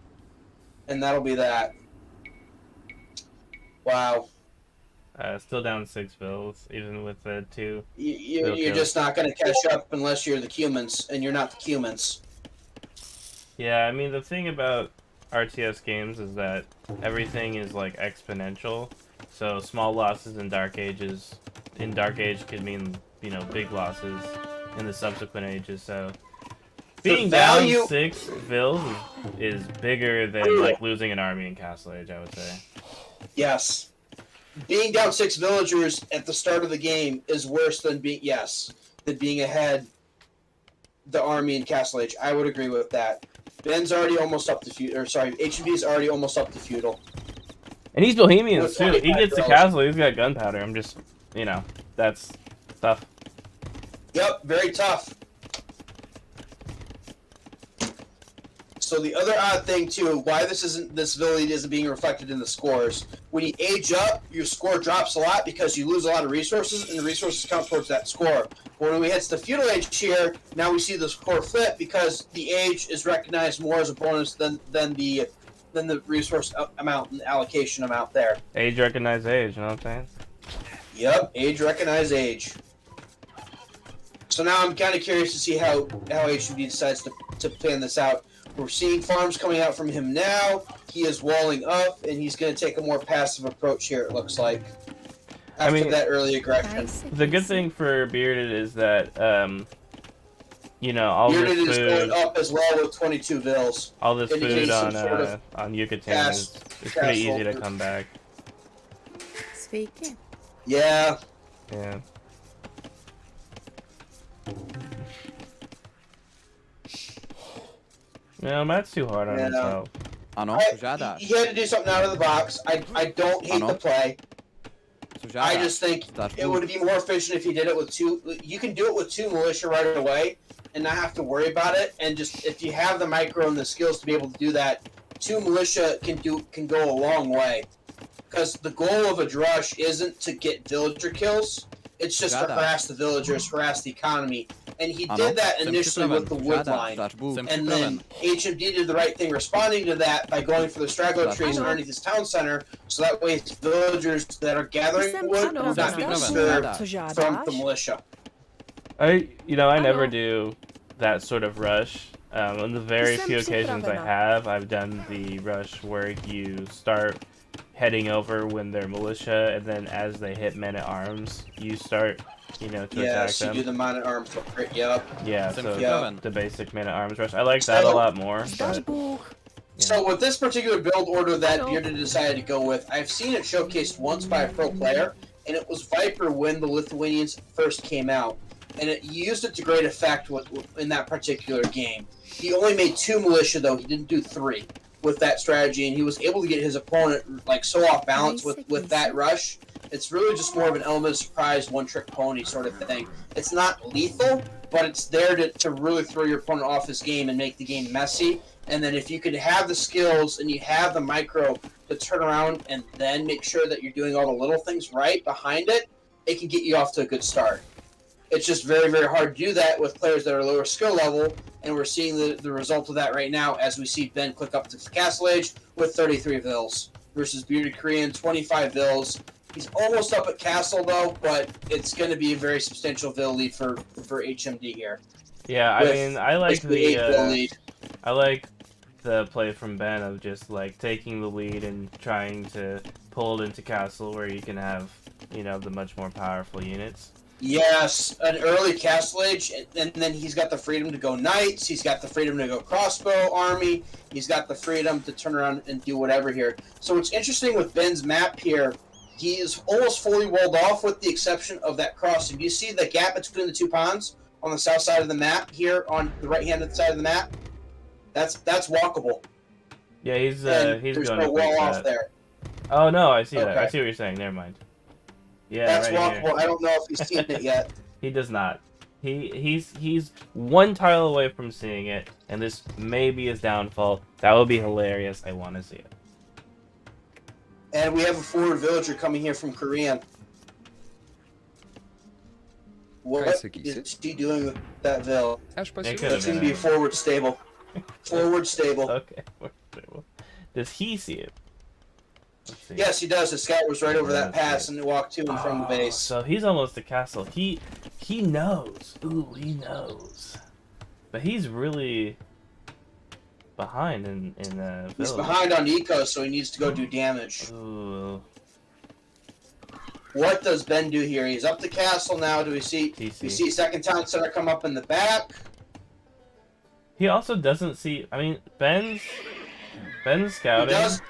And that'll be that. Wow. Still down 6 vils, even with the 2. You're just not going to catch up unless you're the Cumans, and you're not the Cumans. Yeah, I mean, the thing about RTS games is that everything is like exponential. So small losses in Dark Age could mean, big losses in the subsequent ages. So being down 6 vils is bigger than like losing an army in Castle Age, I would say. Yes. Being down 6 villagers at the start of the game is worse than being ahead the army in Castle Age. I would agree with that. Ben's already almost up to feudal. HMD's already almost up to feudal. And he's Bohemian too. He gets to castle. He's got gunpowder. I'm just, that's tough. Yep, very tough. So the other odd thing too, why this ability isn't being reflected in the scores. When you age up, your score drops a lot because you lose a lot of resources, and the resources count towards that score. When we hit the feudal age here, now we see the score flip because the age is recognized more as a bonus than the resource amount and allocation amount there. Age recognize age, you know what I'm saying? Yep, age recognize age. So now I'm kind of curious to see how HMD decides to plan this out. We're seeing farms coming out from him now. He is walling up, and he's going to take a more passive approach here, it looks like. After that early aggression. The good thing for Bearded is that, you know, all Bearded this is food... going up as well with 22 vills. All this food sort on Yucatan is pretty easy to come back. Speaking. Yeah. Yeah. No, Matt's too hard on himself. He had to do something out of the box. I don't hate the play. I just think it would be more efficient if he did it with two. You can do it with 2 militia right away and not have to worry about it. And just if you have the micro and the skills to be able to do that, 2 militia can go a long way. Because the goal of a drush isn't to get villager kills. It's just to harass the villagers, harass the economy. And he did that initially with the wood line. And then HMD did the right thing responding to that by going for the straggler trees underneath his town center, so that way his villagers that are gathering wood will not be disturbed from the militia. I never do that sort of rush. On the very few occasions I have, I've done the rush where you start heading over when they're militia, and then as they hit men-at-arms, you start, to attack them. Yeah, so you do the men-at-arms, yep. Yeah, so the basic men-at-arms rush. I like that a lot more. But, So with this particular build order that Bearded decided to go with, I've seen it showcased once by a pro player, and it was Viper when the Lithuanians first came out. And it used it to great effect in that particular game. He only made 2 militia, though. He didn't do 3 with that strategy, and he was able to get his opponent so off balance with that rush. It's really just more of an element of surprise, one-trick pony sort of thing. It's not lethal, but it's there to really throw your opponent off his game and make the game messy. And then if you could have the skills and you have the micro to turn around and then make sure that you're doing all the little things right behind it, it can get you off to a good start. It's just very, very hard to do that with players that are lower skill level, and we're seeing the result of that right now as we see Ben click up to Castle Age with 33 vills versus Bearded Korean, 25 vills. He's almost up at Castle, though, but it's going to be a very substantial vill lead for HMD here. Yeah, I like I like the play from Ben of just, taking the lead and trying to pull it into Castle where you can have, the much more powerful units. Yes, an early Castle Age, and then he's got the freedom to go Knights, he's got the freedom to go Crossbow Army, he's got the freedom to turn around and do whatever here. So what's interesting with Ben's map here, he is almost fully walled off with the exception of that crossing. Do you see the gap between the 2 ponds on the south side of the map here on the right-hand side of the map? That's walkable. Yeah, he's there's going no wall off there. Oh, no, I see that. I see what you're saying. Never mind. Yeah, that's right walkable. Here. I don't know if he's seen it yet. He does not. He's 1 tile away from seeing it, and this may be his downfall. That would be hilarious. I want to see it. And we have a forward villager coming here from Korean. What is he doing with that vill? It's going to be forward stable. Forward stable. Okay, forward stable. Does he see it? Yes, he does. The scout was right over that pass and walked to and from the base. So he's almost to Castle. He knows. Ooh, he knows. But he's really behind in village. He's behind on eco, so he needs to go do damage. Ooh. What does Ben do here? He's up the castle now. Do we see? We see second town center come up in the back. He also doesn't see. I mean, Ben's scouting is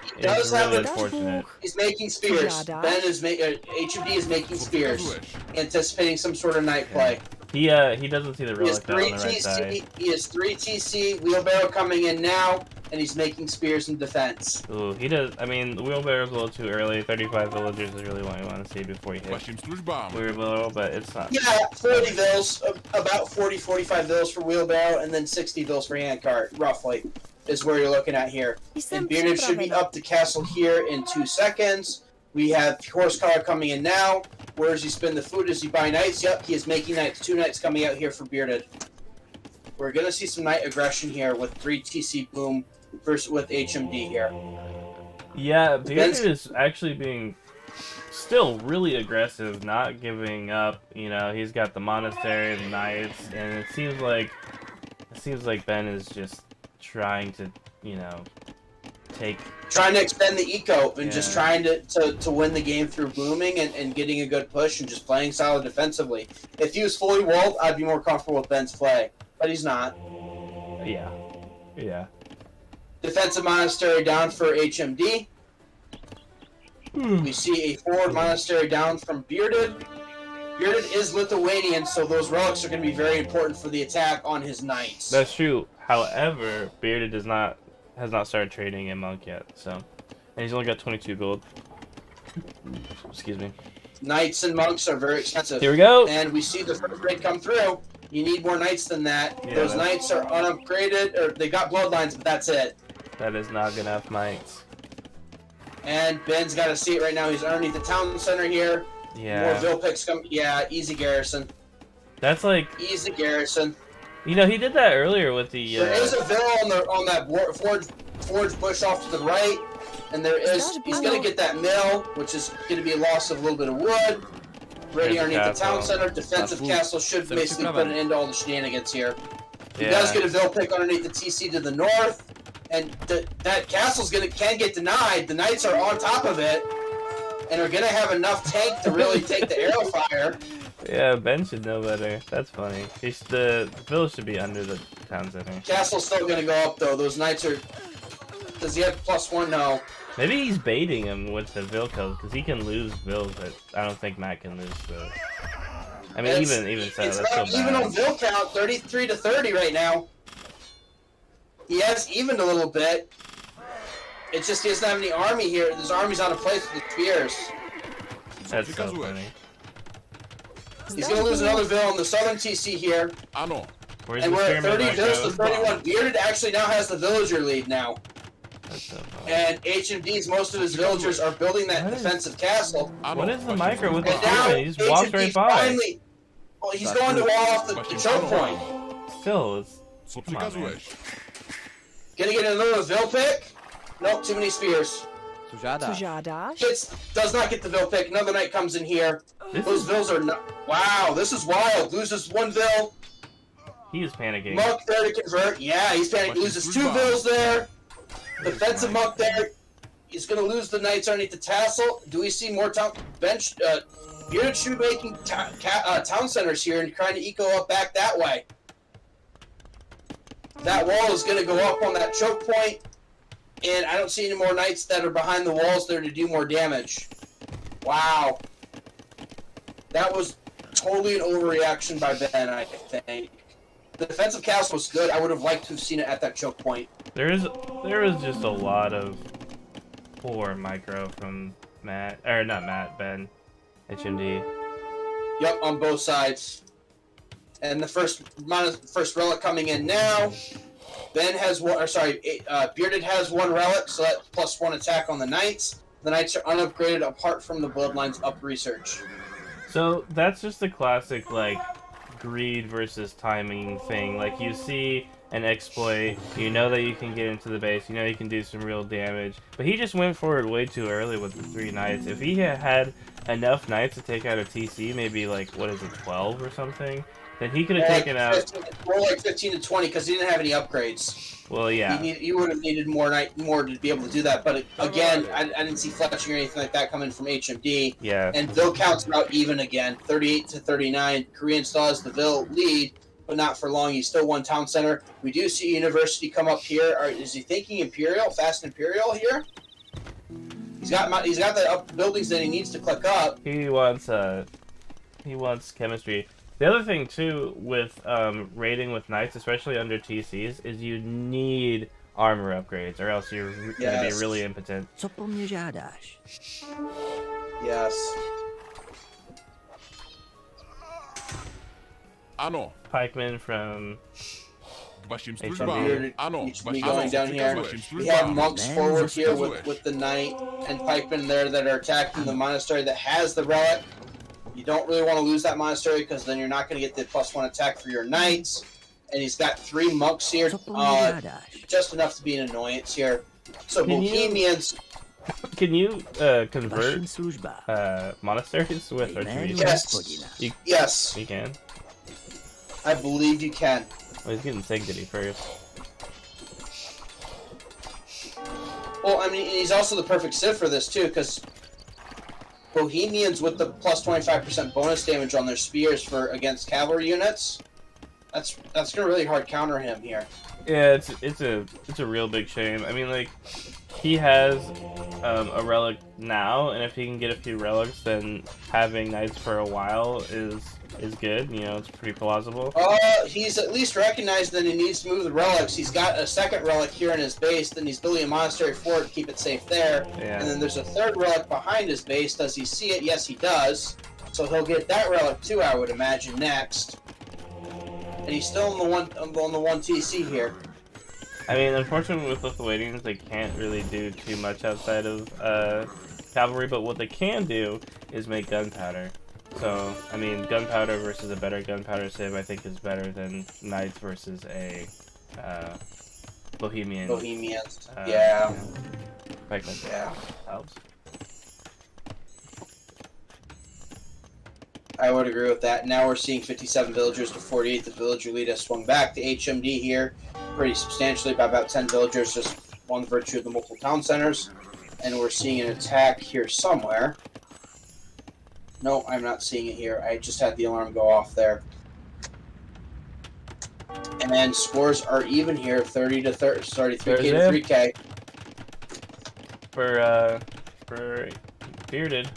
really unfortunate. He's making spears. HMD is making spears, anticipating some sort of night play. He doesn't see the relic on the right side. He has 3 TC, wheelbarrow coming in now, and he's making spears in defense. Ooh, he does. I mean, the wheelbarrow's a little too early. 35 villagers is really what you want to see before you hit wheelbarrow, but it's not. Yeah, 40 vills, about 40, 45 vills for wheelbarrow, and then 60 vills for handcart, roughly. is where you're looking at here. And Bearded should be up to castle here in 2 seconds. We have Horsecollar coming in now. Where does he spend the food? Does he buy knights? Yep, he is making knights. 2 knights coming out here for Bearded. We're going to see some knight aggression here with 3 TC Boom versus with HMD here. Yeah, Bearded is actually being still really aggressive, not giving up. You know, he's got the monastery, the knights, and it seems like Ben is just trying to, you know, trying to extend the eco and just trying to win the game through booming and getting a good push and just playing solid defensively. If he was fully walled, I'd be more comfortable with Ben's play, but he's not. Yeah. Defensive monastery down for HMD. We see a forward monastery down from Bearded. Bearded is Lithuanian, so those relics are going to be very important for the attack on his knights. That's true. However, Bearded has not started trading in Monk yet, so, and he's only got 22 gold. Excuse me. Knights and monks are very expensive. Here we go. And we see the first raid come through. You need more knights than that. Yeah, those knights are unupgraded, or they got bloodlines, but that's it. That is not enough knights. And Ben's got to see it right now. He's underneath the town center here. Yeah. More Vil picks come. Yeah, easy garrison. That's like Easy garrison. You know, he did that earlier with the. There is a Vil on that forge bush off to the right, and he's gonna get that mill, which is gonna be a loss of a little bit of wood. Ready underneath the town center. Defensive castle should basically put an end to all the shenanigans here. He does get a Vil pick underneath the TC to the north, and that castle's can get denied. The knights are on top of it, and are gonna have enough tank to really take the arrow fire. Yeah, Ben should know better. That's funny. The village should be under the town center. Castle's still gonna go up though. Those knights are. Does he have +1? No. Maybe he's baiting him with the Vil kills because he can lose Vils, but I don't think Matt can lose the. I mean, even so, it's that's not so even bad. on Vil count, 33 to 30 right now. He has evened a little bit. It's just he doesn't have any army here. His army's on a place with the spears. That's so funny. He's gonna lose another Vil on the southern TC here. Where's And the we're at spearman 30 Vils to go? 31. Bearded actually now has the villager lead now. That's so funny. And HMD's, most of his villagers are building that defensive castle. What is the micro with the And now spearman? He just walks right HMD by. finally... Well, he's going to wall off the choke point. Still, it's. Come on, man. Gonna get another Vil pick? Nope, too many spears. Does not get the Vil pick. Another knight comes in here. Those Vils are not... Wow, this is wild. Loses 1 Vil. He is panicking. Monk there to convert. Yeah, he's panicking. Loses 2 Vils there. Defensive monk there. He's gonna lose the knights underneath the tassel. Do we see more town bench? Bearded should be making town centers here and trying to eco up back that way. That wall is gonna go up on that choke point, and I don't see any more knights that are behind the walls there to do more damage. Wow, that was totally an overreaction by Ben, I think. The defensive castle was good. I would have liked to have seen it at that choke point. There was just a lot of poor micro from Matt, or not Matt, Ben, HMD. Yep, on both sides. And the first relic coming in now. Ben has one, or sorry, Bearded has 1 relic, so that's +1 attack on the knights. The knights are unupgraded apart from the bloodlines up research. So that's just a classic like greed versus timing thing. Like you see an exploit, you know that you can get into the base, you know you can do some real damage, but he just went forward way too early with the 3 knights. If he had enough knights to take out a TC, maybe like, what is it, 12 or something, then he could have taken out 15, more like 15 to 20 because he didn't have any upgrades. Well, yeah. He would have needed more to be able to do that. But again, I didn't see fletching or anything like that coming from HMD. Yeah. And Vil counts about even again, 38 to 39. Korean still has the Vil lead, but not for long. He's still 1 town center. We do see University come up here. Is he thinking Imperial, fast Imperial here? He's got the buildings that he needs to click up. He wants chemistry. The other thing too with raiding with knights, especially under TCs, is you need armor upgrades, or else you're gonna be really impotent. Yes. Pikeman from HMD going down here. We have monks forward here with the knight and pikemen there that are attacking the monastery that has the relic. You don't really want to lose that monastery because then you're not going to get the +1 attack for your knights. And he's got 3 monks here, just enough to be an annoyance here. So Bohemians. Can you convert monasteries with archery? Yes. Yes. You can. I believe you can. Well, he's getting sanctity first. Well, I mean, he's also the perfect civ for this too, because Bohemians with the +25% bonus damage on their spears for against cavalry units. That's gonna really hard counter him here. Yeah, it's a real big shame. I mean, like, he has a relic now, and if he can get a few relics, then having knights for a while is good. You know, it's pretty plausible. He's at least recognized that he needs to move the relics. He's got a second relic here in his base, then he's building a monastery for it to keep it safe there. Yeah. And then there's a third relic behind his base. Does he see it? Yes, he does. So he'll get that relic too, I would imagine, next. And he's still on the one TC here. I mean, unfortunately with Lithuanians, they can't really do too much outside of cavalry, but what they can do is make gunpowder. So, I mean, gunpowder versus a better gunpowder civ, I think, is better than knights versus a Bohemian. Bohemians. Yeah. Pikemen. Yeah. Helps. I would agree with that. Now we're seeing 57 villagers to 48. The villager lead has swung back to HMD here pretty substantially by about 10 villagers, just one virtue of the multiple town centers. And we're seeing an attack here somewhere. No, I'm not seeing it here. I just had the alarm go off there. And then scores are even here, 30 to 30, sorry, 3K to 3K. For Bearded.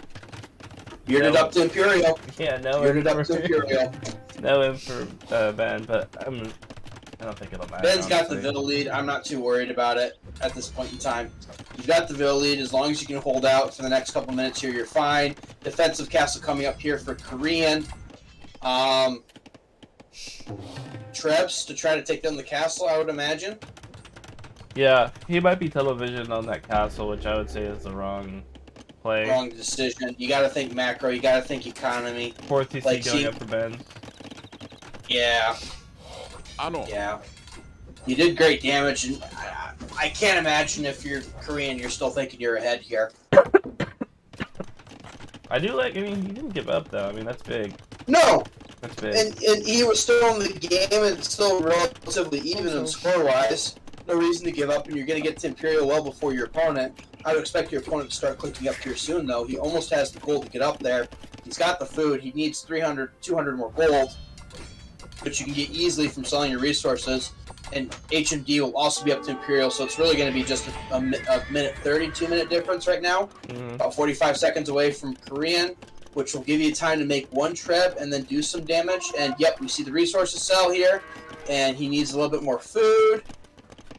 Bearded up to Imperial. Yeah, no. Bearded up to Imperial. No in for Ben, but I don't think it'll matter. Ben's got the honestly. Vill lead. I'm not too worried about it at this point in time. You've got the Vill lead. As long as you can hold out for the next couple minutes here, you're fine. Defensive castle coming up here for Korean. Trebs to try to take down the castle, I would imagine. Yeah, he might be television on that castle, which I would say is the wrong play. Wrong decision. You got to think macro. You got to think economy. 4th TC Like, going see- up for Ben. Yeah. Yeah. You did great damage, and I can't imagine if you're Korean, you're still thinking you're ahead here. I do like, I mean, he didn't give up though. I mean, that's big. No! That's big. And he was still in the game and still relatively even in score-wise. No reason to give up, and you're going to get to Imperial well before your opponent. I would expect your opponent to start clicking up here soon, though. He almost has the gold to get up there. He's got the food. He needs 300, 200 more gold, which you can get easily from selling your resources. And HMD will also be up to Imperial, so it's really going to be just a minute 30, 2-minute difference right now. Mhm. About 45 seconds away from Korean, which will give you time to make one treb and then do some damage. And yep, we see the resources sell here, and he needs a little bit more food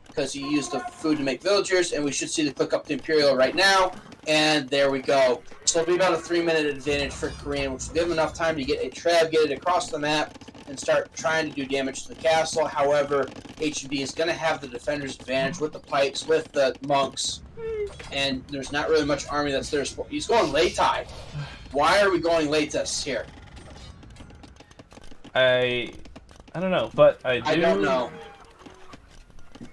because he used the food to make villagers, and we should see the click up to Imperial right now. And there we go. So it'll be about a 3-minute advantage for Korean, which will give him enough time to get a treb, get it across the map, and start trying to do damage to the castle. However, HMD is going to have the defender's advantage with the pikes, with the monks, and there's not really much army that's there. He's going Leitai. Why are we going Leitus here? I don't know, but I don't know.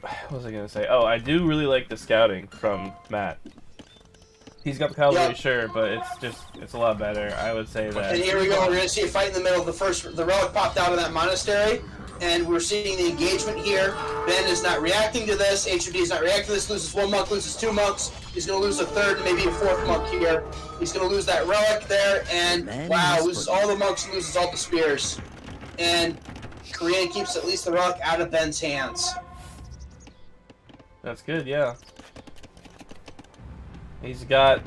What was I gonna say? Oh, I do really like the scouting from Matt. He's got the cavalry, Yep. sure, but it's a lot better. I would say that. And here we go. We're going to see a fight in the middle. The relic popped out of that monastery, and we're seeing the engagement here. Ben is not reacting to this. HMD is not reacting to this. Loses 1 monk, loses 2 monks. He's going to lose a 3rd, maybe a 4th monk here. He's going to lose that relic there, and wow, loses all the monks, loses all the spears. And Korean keeps at least the relic out of Ben's hands. That's good, yeah. He's got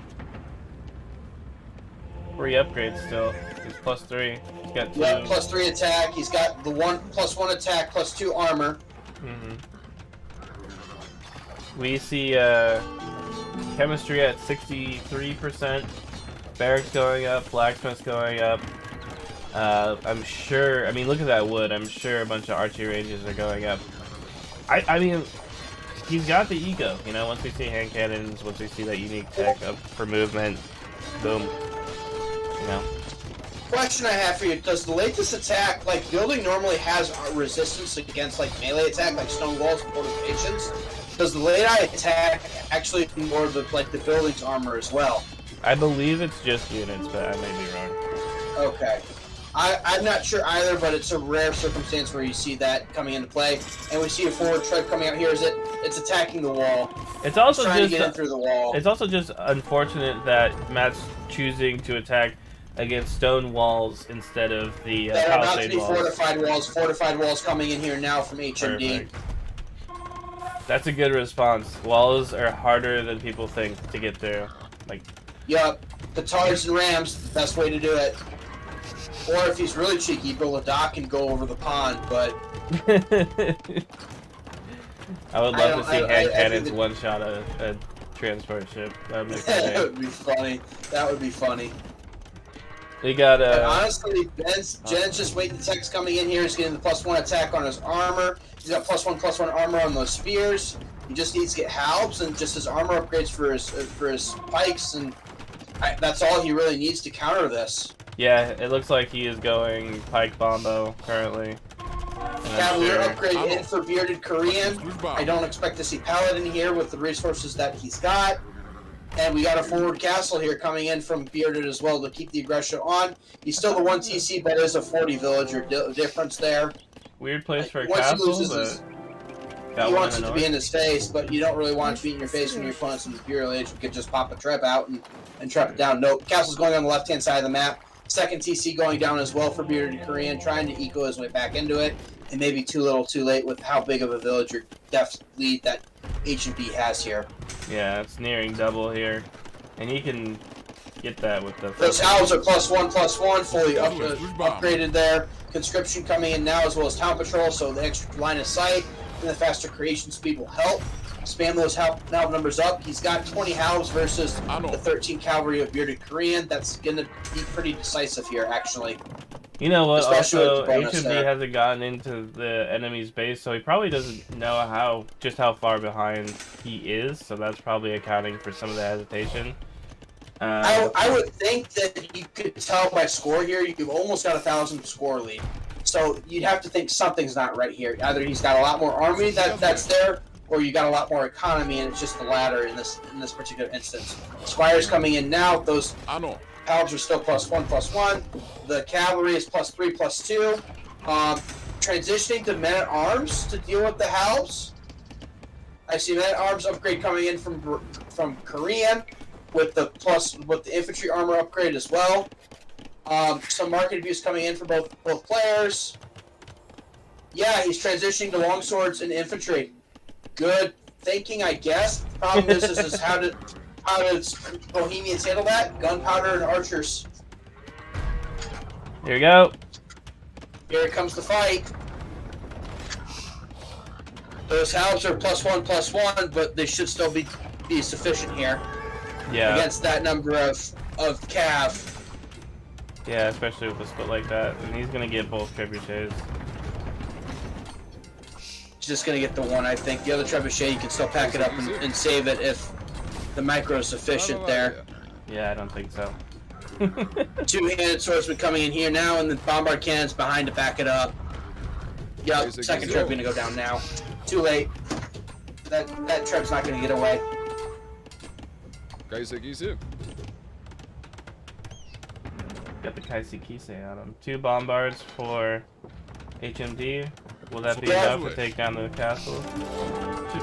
3 upgrades still. He's +3. He's got 2. Yeah, +3 attack. He's got the +1 attack, +2 armor. Mm-hmm. We see chemistry at 63%. Barracks going up. Blacksmiths going up. I'm sure. I mean, look at that wood. I'm sure a bunch of archery ranges are going up. I mean, he's got the ego, you know, once we see hand cannons, once we see that unique tech up for movement, boom, you know. Question I have for you, does the latest attack, like, building normally has resistance against, like, melee attack, like stone walls and fortifications? Does the late eye attack actually more of the, like, the building's armor as well? I believe it's just units, but I may be wrong. Okay. I'm not sure either, but it's a rare circumstance where you see that coming into play. And we see a forward tread coming out here. It's attacking the wall. It's also trying just to get in through the wall. It's also just unfortunate that Matt's choosing to attack against stone walls instead of the that are about to Palisade be walls. fortified walls. Fortified walls coming in here now from HMD. Perfect. That's a good response. Walls are harder than people think to get through. Like, Yup. The Tars and Rams, the best way to do it. Or if he's really cheeky, build a dock and go over the pond, but... I would love to see hand cannons that... one-shot a transport ship. That would be that funny. would be funny. That would be funny. We got But honestly, Jen's just waiting. The tech's coming in here. He's getting the +1 attack on his armor. He's got +1/+1 armor on those spears. He just needs to get halbs and just his armor upgrades for his pikes, and that's all he really needs to counter this. Yeah, it looks like he is going Pike Bombo currently. Cavalier upgrade in for Bearded Korean. I don't expect to see Paladin here with the resources that he's got. And we got a forward castle here coming in from Bearded as well to keep the aggression on. He's still the 1 TC, but there's a 40 villager difference there. Weird place for a Once he castle, loses but he wants it to be in his face, but you don't really want it to be in your face when your opponent's in the Imperial Age. You could just pop a trap out and trap it down. Nope. Castle's going on the left-hand side of the map. Second TC going down as well for Bearded Korean, trying to eco his way back into it. And maybe too little too late with how big of a villager depth lead that HMD has here. yeah, it's nearing double here. And he can get that with the... Those halves are +1/+1, fully upgraded there. Conscription coming in now as well as town patrol, so the extra line of sight and the faster creation speed will help. Spam those half numbers up. He's got 20 halves versus the 13 cavalry of Bearded Korean. That's going to be pretty decisive here, actually. You know what, Especially also, with the bonus HMD there. hasn't gotten into the enemy's base, so he probably doesn't know just how far behind he is, so that's probably accounting for some of the hesitation. I would think that you could tell by score here, you've almost got 1,000 score lead. So you'd have to think something's not right here. Either he's got a lot more army that's there, or you got a lot more economy, and it's just the latter in this particular instance. Squire's coming in now. Those halbs are still +1/+1. The cavalry is +3/+2. Transitioning to men-at-arms to deal with the halbs. I see men-at-arms upgrade coming in from Korean with the infantry armor upgrade as well. Some market abuse coming in for both players. Yeah, he's transitioning to longswords and infantry. Good thinking, I guess. The problem is how does Bohemians handle that? Gunpowder and archers. Here we go. Here comes the fight. Those halbs are +1/+1, but they should still be sufficient here. Yeah. Against that number of cav. Yeah, especially with a split like that. And he's going to get both trebuchets. He's just going to get the one, I think. The other trebuchet, you can still pack it up and save it if the micro is sufficient there. Yeah, I don't think so. Two-handed swordsman coming in here now, and the bombard cannons behind to back it up. Yup, second treb going to go down now. Too late. That treb's not going to get away. Got the Kaisi Kise on him. 2 bombards for HMD. Will that be enough to take down the castle?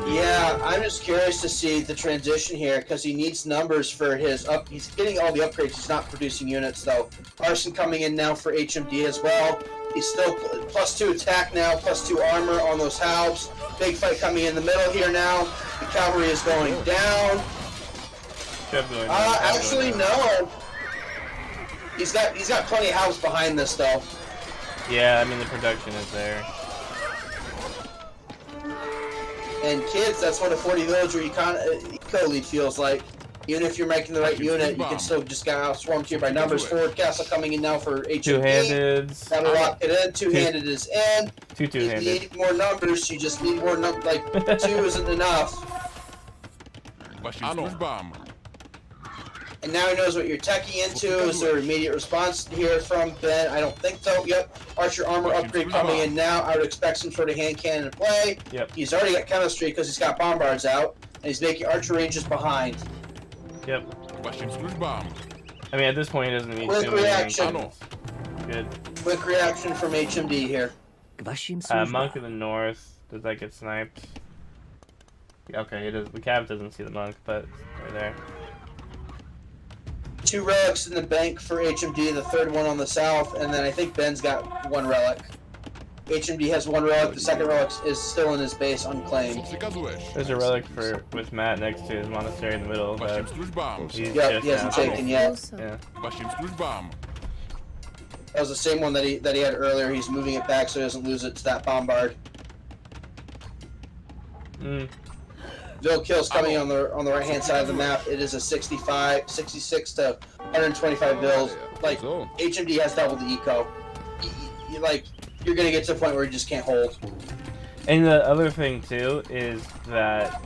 Yeah, I'm just curious to see the transition here because he needs numbers for his up. He's getting all the upgrades. He's not producing units though. Arson coming in now for HMD as well. He's still +2 attack now, +2 armor on those halbs. Big fight coming in the middle here now. The cavalry is going down. Actually no. He's got plenty of halbs behind this though. Yeah, I mean the production is there. And kids, that's what a 40 villager eco lead feels like. Even if you're making the right unit, you can still just get out swarmed here by numbers. Forward castle coming in now for HMD. Two-handed. That'll lock it in. Two-handed is in. Two You two-handed. need more numbers. You just need more numbers. Like, 2 isn't enough. And now he knows what you're teching into. Is there immediate response here from Ben? I don't think so. Yep. Archer armor upgrade coming in now. I would expect some sort of hand cannon to play. Yep. He's already got chemistry because he's got bombards out. And he's making archer ranges behind. Yep. I mean, at this point, he doesn't need Quick too many reaction. cannons. Good. Quick reaction from HMD here. Monk in the north. Does that get sniped? Yeah, okay, it does. The cab doesn't see the monk, but right there. 2 relics in the bank for HMD, the third one on the south, and then I think Ben's got 1 relic. HMD has 1 relic, the second relic is still in his base unclaimed. There's a relic with Matt next to his monastery in the middle. That Yep, he hasn't taken yet. Yeah. That was the same one that he had earlier. He's moving it back so he doesn't lose it to that bombard. Bill kills coming on the right hand side of the map. It is a 66 to 125 bills. Like HMD has double the eco. You're gonna get to the point where you just can't hold. And the other thing too is that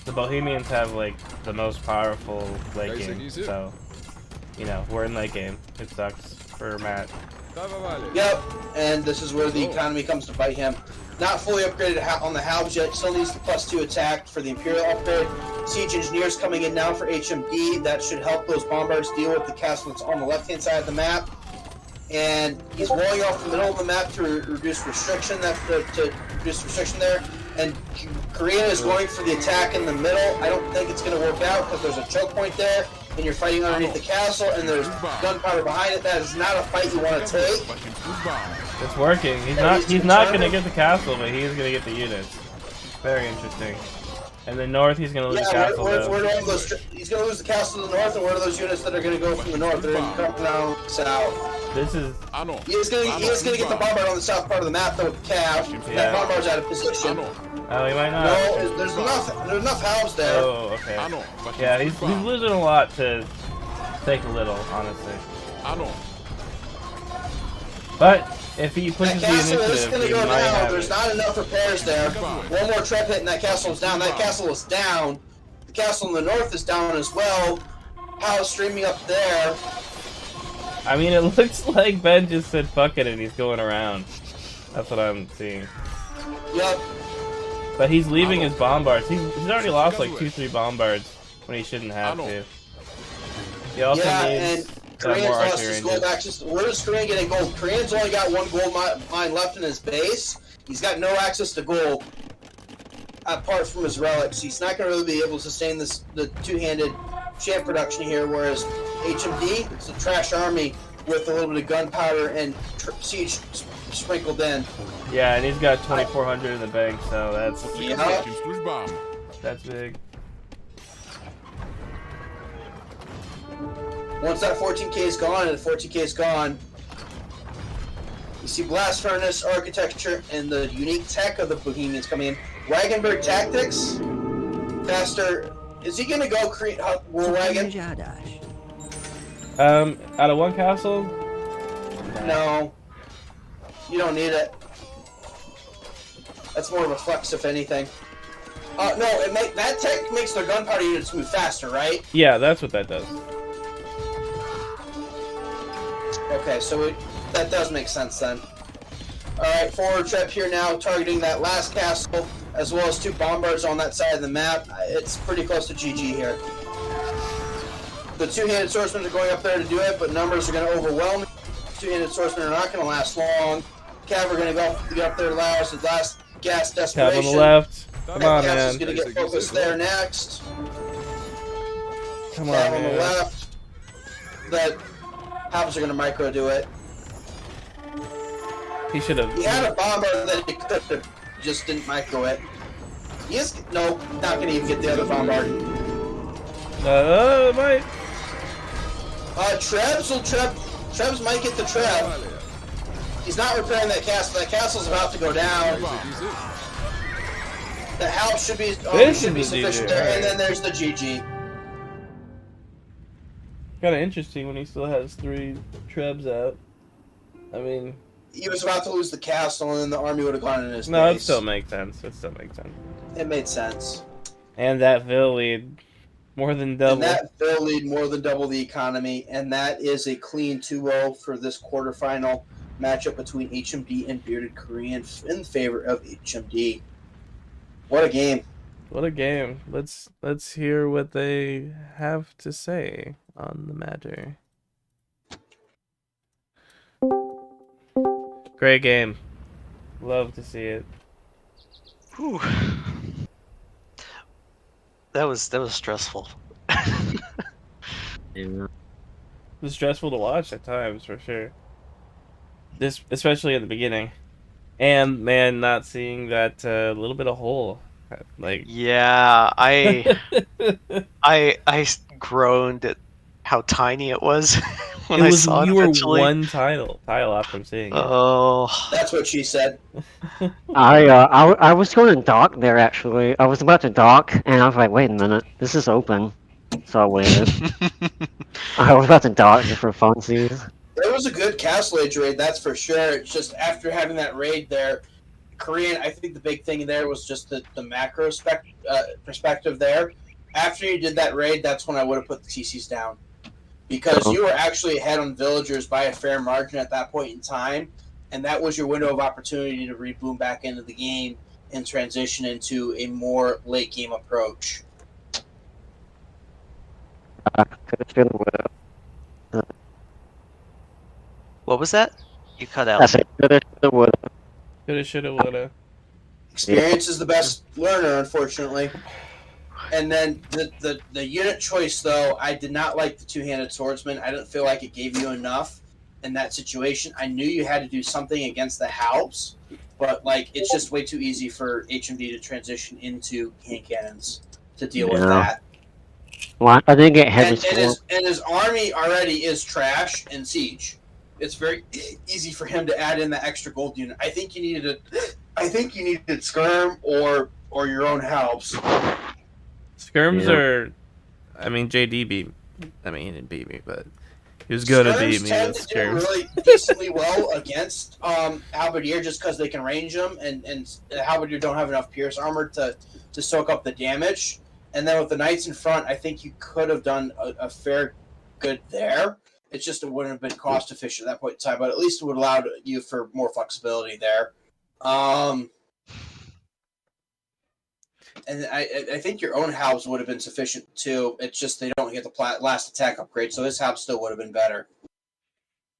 the Bohemians have like the most powerful late game. So you know we're in late game. It sucks for Matt. Yep, and this is where the economy comes to bite him. Not fully upgraded on the halves yet. Still needs the +2 attack for the Imperial upgrade. Siege engineers coming in now for HMD. That should help those bombards deal with the castle that's on the left-hand side of the map. And he's rolling off the middle of the map to reduce restriction. There. And Korea is going for the attack in the middle. I don't think it's going to work out because there's a choke point there, and you're fighting underneath the castle, and there's gunpowder behind it. That is not a fight you want to take. It's working. He's not going to get the castle, but he's going to get the units. Very interesting. And the north, he's going to lose the castle. He's going to lose the castle to the north, and where are those units that are going to go from the north? They're going to come down south. This is. He is going to get the bombard on the south part of the map, though, with the cav. Yeah. That bombard's out of position. Oh, he might not. No, there's enough halves there. Oh, okay. Yeah, he's losing a lot to take a little, honestly. But if he pushes the initiative, going to he go might down. have There's it. not enough repairs there. 1 more trap hit and that castle is down. That castle is down. The castle in the north is down as well. Pow's streaming up there. I mean, it looks like Ben just said fuck it and he's going around. That's what I'm seeing. Yep. But he's leaving his bombards. He's already lost like 2-3 bombards when he shouldn't have to. He also needs Korean's more lost archery his gold ranges. access. Where is Korean getting gold? Korean's only got 1 gold mine left in his base. He's got no access to gold apart from his relics. He's not going to really be able to sustain the 2-handed champ production here, whereas HMD, it's a trash army with a little bit of gunpowder and siege sprinkled in. Yeah, and he's got 2,400 in the bank, so that's big. Once that 14k is gone, and the 14k is gone, you see blast furnace architecture and the unique tech of the Bohemians coming in. Wagenberg tactics, faster. Is he gonna go create war wagon? Out of 1 castle? No, you don't need it. That's more of a flex, if anything. No, that tech makes their gunpowder units move faster, right? Yeah, that's what that does. Okay, so that does make sense then. Alright, forward trap here now, targeting that last castle, as well as 2 bombards on that side of the map. It's pretty close to GG here. The 2-handed swordsmen are going up there to do it, but numbers are going to overwhelm. 2-handed swordsmen are not going to last long. Cav are going to get up there last, the last gas desperation. Tab on the left. Come on, Cav man. is going to get focused there next. Come on, Cav on man. the left. The Habs are going to micro do it. He should have. He had a bomber that he could have, just didn't micro it. He is, no, not going to even get the other bombard. Might. Trebs might get the Treb. He's not repairing that castle. That castle's about to go down. The house should be This should be is the sufficient GG, there, and right. then there's the GG. Kind of interesting when he still has 3 trebs out. I mean, He was about to lose the castle, and then the army would have gone in his no, it base. still makes sense. It still makes sense. It made sense. And that Vil lead, more than double. And that will lead more than double the economy, and that is a clean 2-0 for this quarterfinal matchup between HMD and Bearded Korean in favor of HMD. What a game. What a game. Let's hear what they have to say on the matter. Great game. Love to see it. Whew. That was stressful. Yeah. It was stressful to watch at times, for sure. This, especially at the beginning. And, man, not seeing that little bit of hole. Like, Yeah, I groaned at how tiny it was when I saw it you were eventually. one tile off from seeing it. Oh, That's what she said. I was going to dock there actually. I was about to dock, and I was like, wait a minute, this is open. So I waited. I was about to dock just for funsies. It was a good Castle Age raid, that's for sure. It's just after having that raid there, Korean, I think the big thing there was just the macro perspective there. After you did that raid, that's when I would have put the TCs down. Because you were actually ahead on villagers by a fair margin at that point in time, and that was your window of opportunity to reboom back into the game and transition into a more late game approach. what was that? You cut out. That's it. Coulda, shoulda, woulda. Experience is the best learner, unfortunately. And then the unit choice, though, I did not like the two-handed swordsman. I didn't feel like it gave you enough in that situation. I knew you had to do something against the Halbs, but like it's just way too easy for HMD to transition into hand cannons to deal with that. Well, I didn't get heavy And his army already is trash in siege. It's very easy for him to add in that extra gold unit. I think you needed skirm or your own Halbs. Skirms are, I mean, JD beat. I mean, he didn't beat me, but he was gonna beat me Tend with to do skirms. really decently well against Halberdier just because they can range them, and Halberdier don't have enough pierce armor to soak up the damage. And then with the knights in front, I think you could have done a fair good there. It's just it wouldn't have been cost efficient at that point in time, but at least it would allow you for more flexibility there. And I think your own Halbs would have been sufficient too. It's just they don't get the last attack upgrade, so his Halbs still would have been better.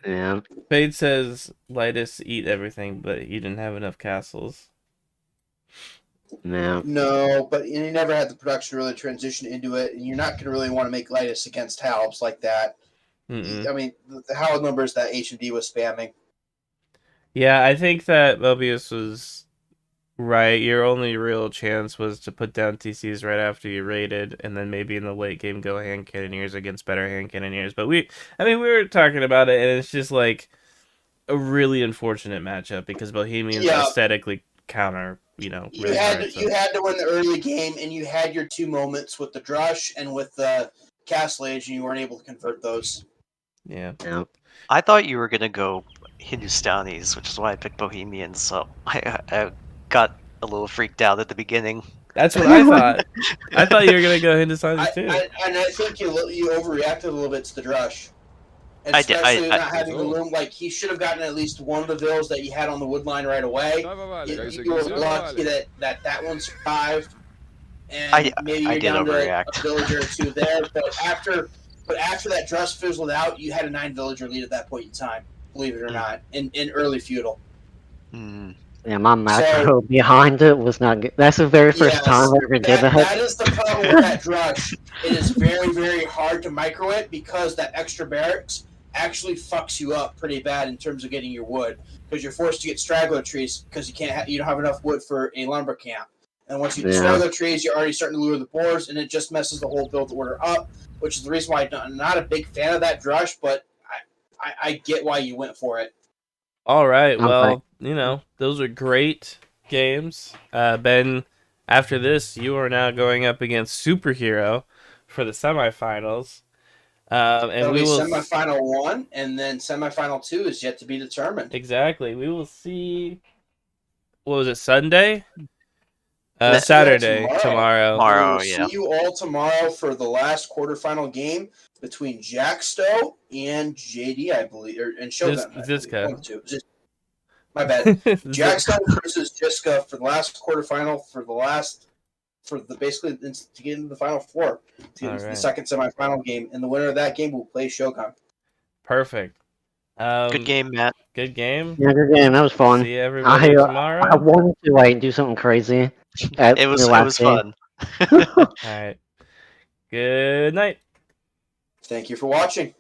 Yeah. Fade says Lightus eat everything, but you didn't have enough castles. Yeah. No, but you never had the production to really transition into it, and you're not going to really want to make Lightus against Halbs like that. Mm-mm. I mean, the Halb numbers that HMD was spamming. Yeah, I think that Mobius was right. Your only real chance was to put down TCs right after you raided, and then maybe in the late game go hand cannoneers against better hand cannoneers. But we were talking about it, and it's just like a really unfortunate matchup because Bohemians aesthetically counter, really hard, so. You had to win the early game, and you had your 2 moments with the Drush and with the Castle Age, and you weren't able to convert those. Yeah. I thought you were gonna go Hindustanis, which is why I picked Bohemians. So I got a little freaked out at the beginning. That's what I thought. I thought you were gonna go Hindustanis too. And I think you overreacted a little bit to the Drush. I did. Especially not having the loom. Like, he should have gotten at least one of the vills that you had on the wood line right away. You were lucky that one survived. And maybe you're down to a villager or 2 there. But after that Drush fizzled out, you had a 9 villager lead at that point in time, believe it or not, in early feudal. Mm. Yeah, my macro behind it was not good. That's the very first time I ever did that. That is the problem with that Drush. It is very, very hard to micro it because that extra barracks actually fucks you up pretty bad in terms of getting your wood, because you're forced to get straggler trees because you don't have enough wood for a lumber camp. And once you get straggler trees, you're already starting to lure the boars, and it just messes the whole build order up, which is the reason why I'm not a big fan of that Drush, but I get why you went for it. All right, well, those are great games. Ben, after this, you are now going up against Superhero for the semifinals. And That'll we be will semifinal 1, and then semifinal 2 is yet to be determined. exactly. We will see. What was it? Sunday? We'll see you all Saturday. Tomorrow. We Tomorrow, will see you all tomorrow for the last quarterfinal game between Jack Stowe and JD, I believe, and Shogun. Ziska. One of the two. My bad. Jack Stowe versus Jiska for the last quarterfinal basically to get into the final four, to get into the second semifinal game, and the winner of that game will play Shogun. Perfect. Good game, Matt. Good game. Yeah, good game. That was fun. See everybody tomorrow. I wanted to like do something crazy. It was fun. All right. Good night. Thank you for watching.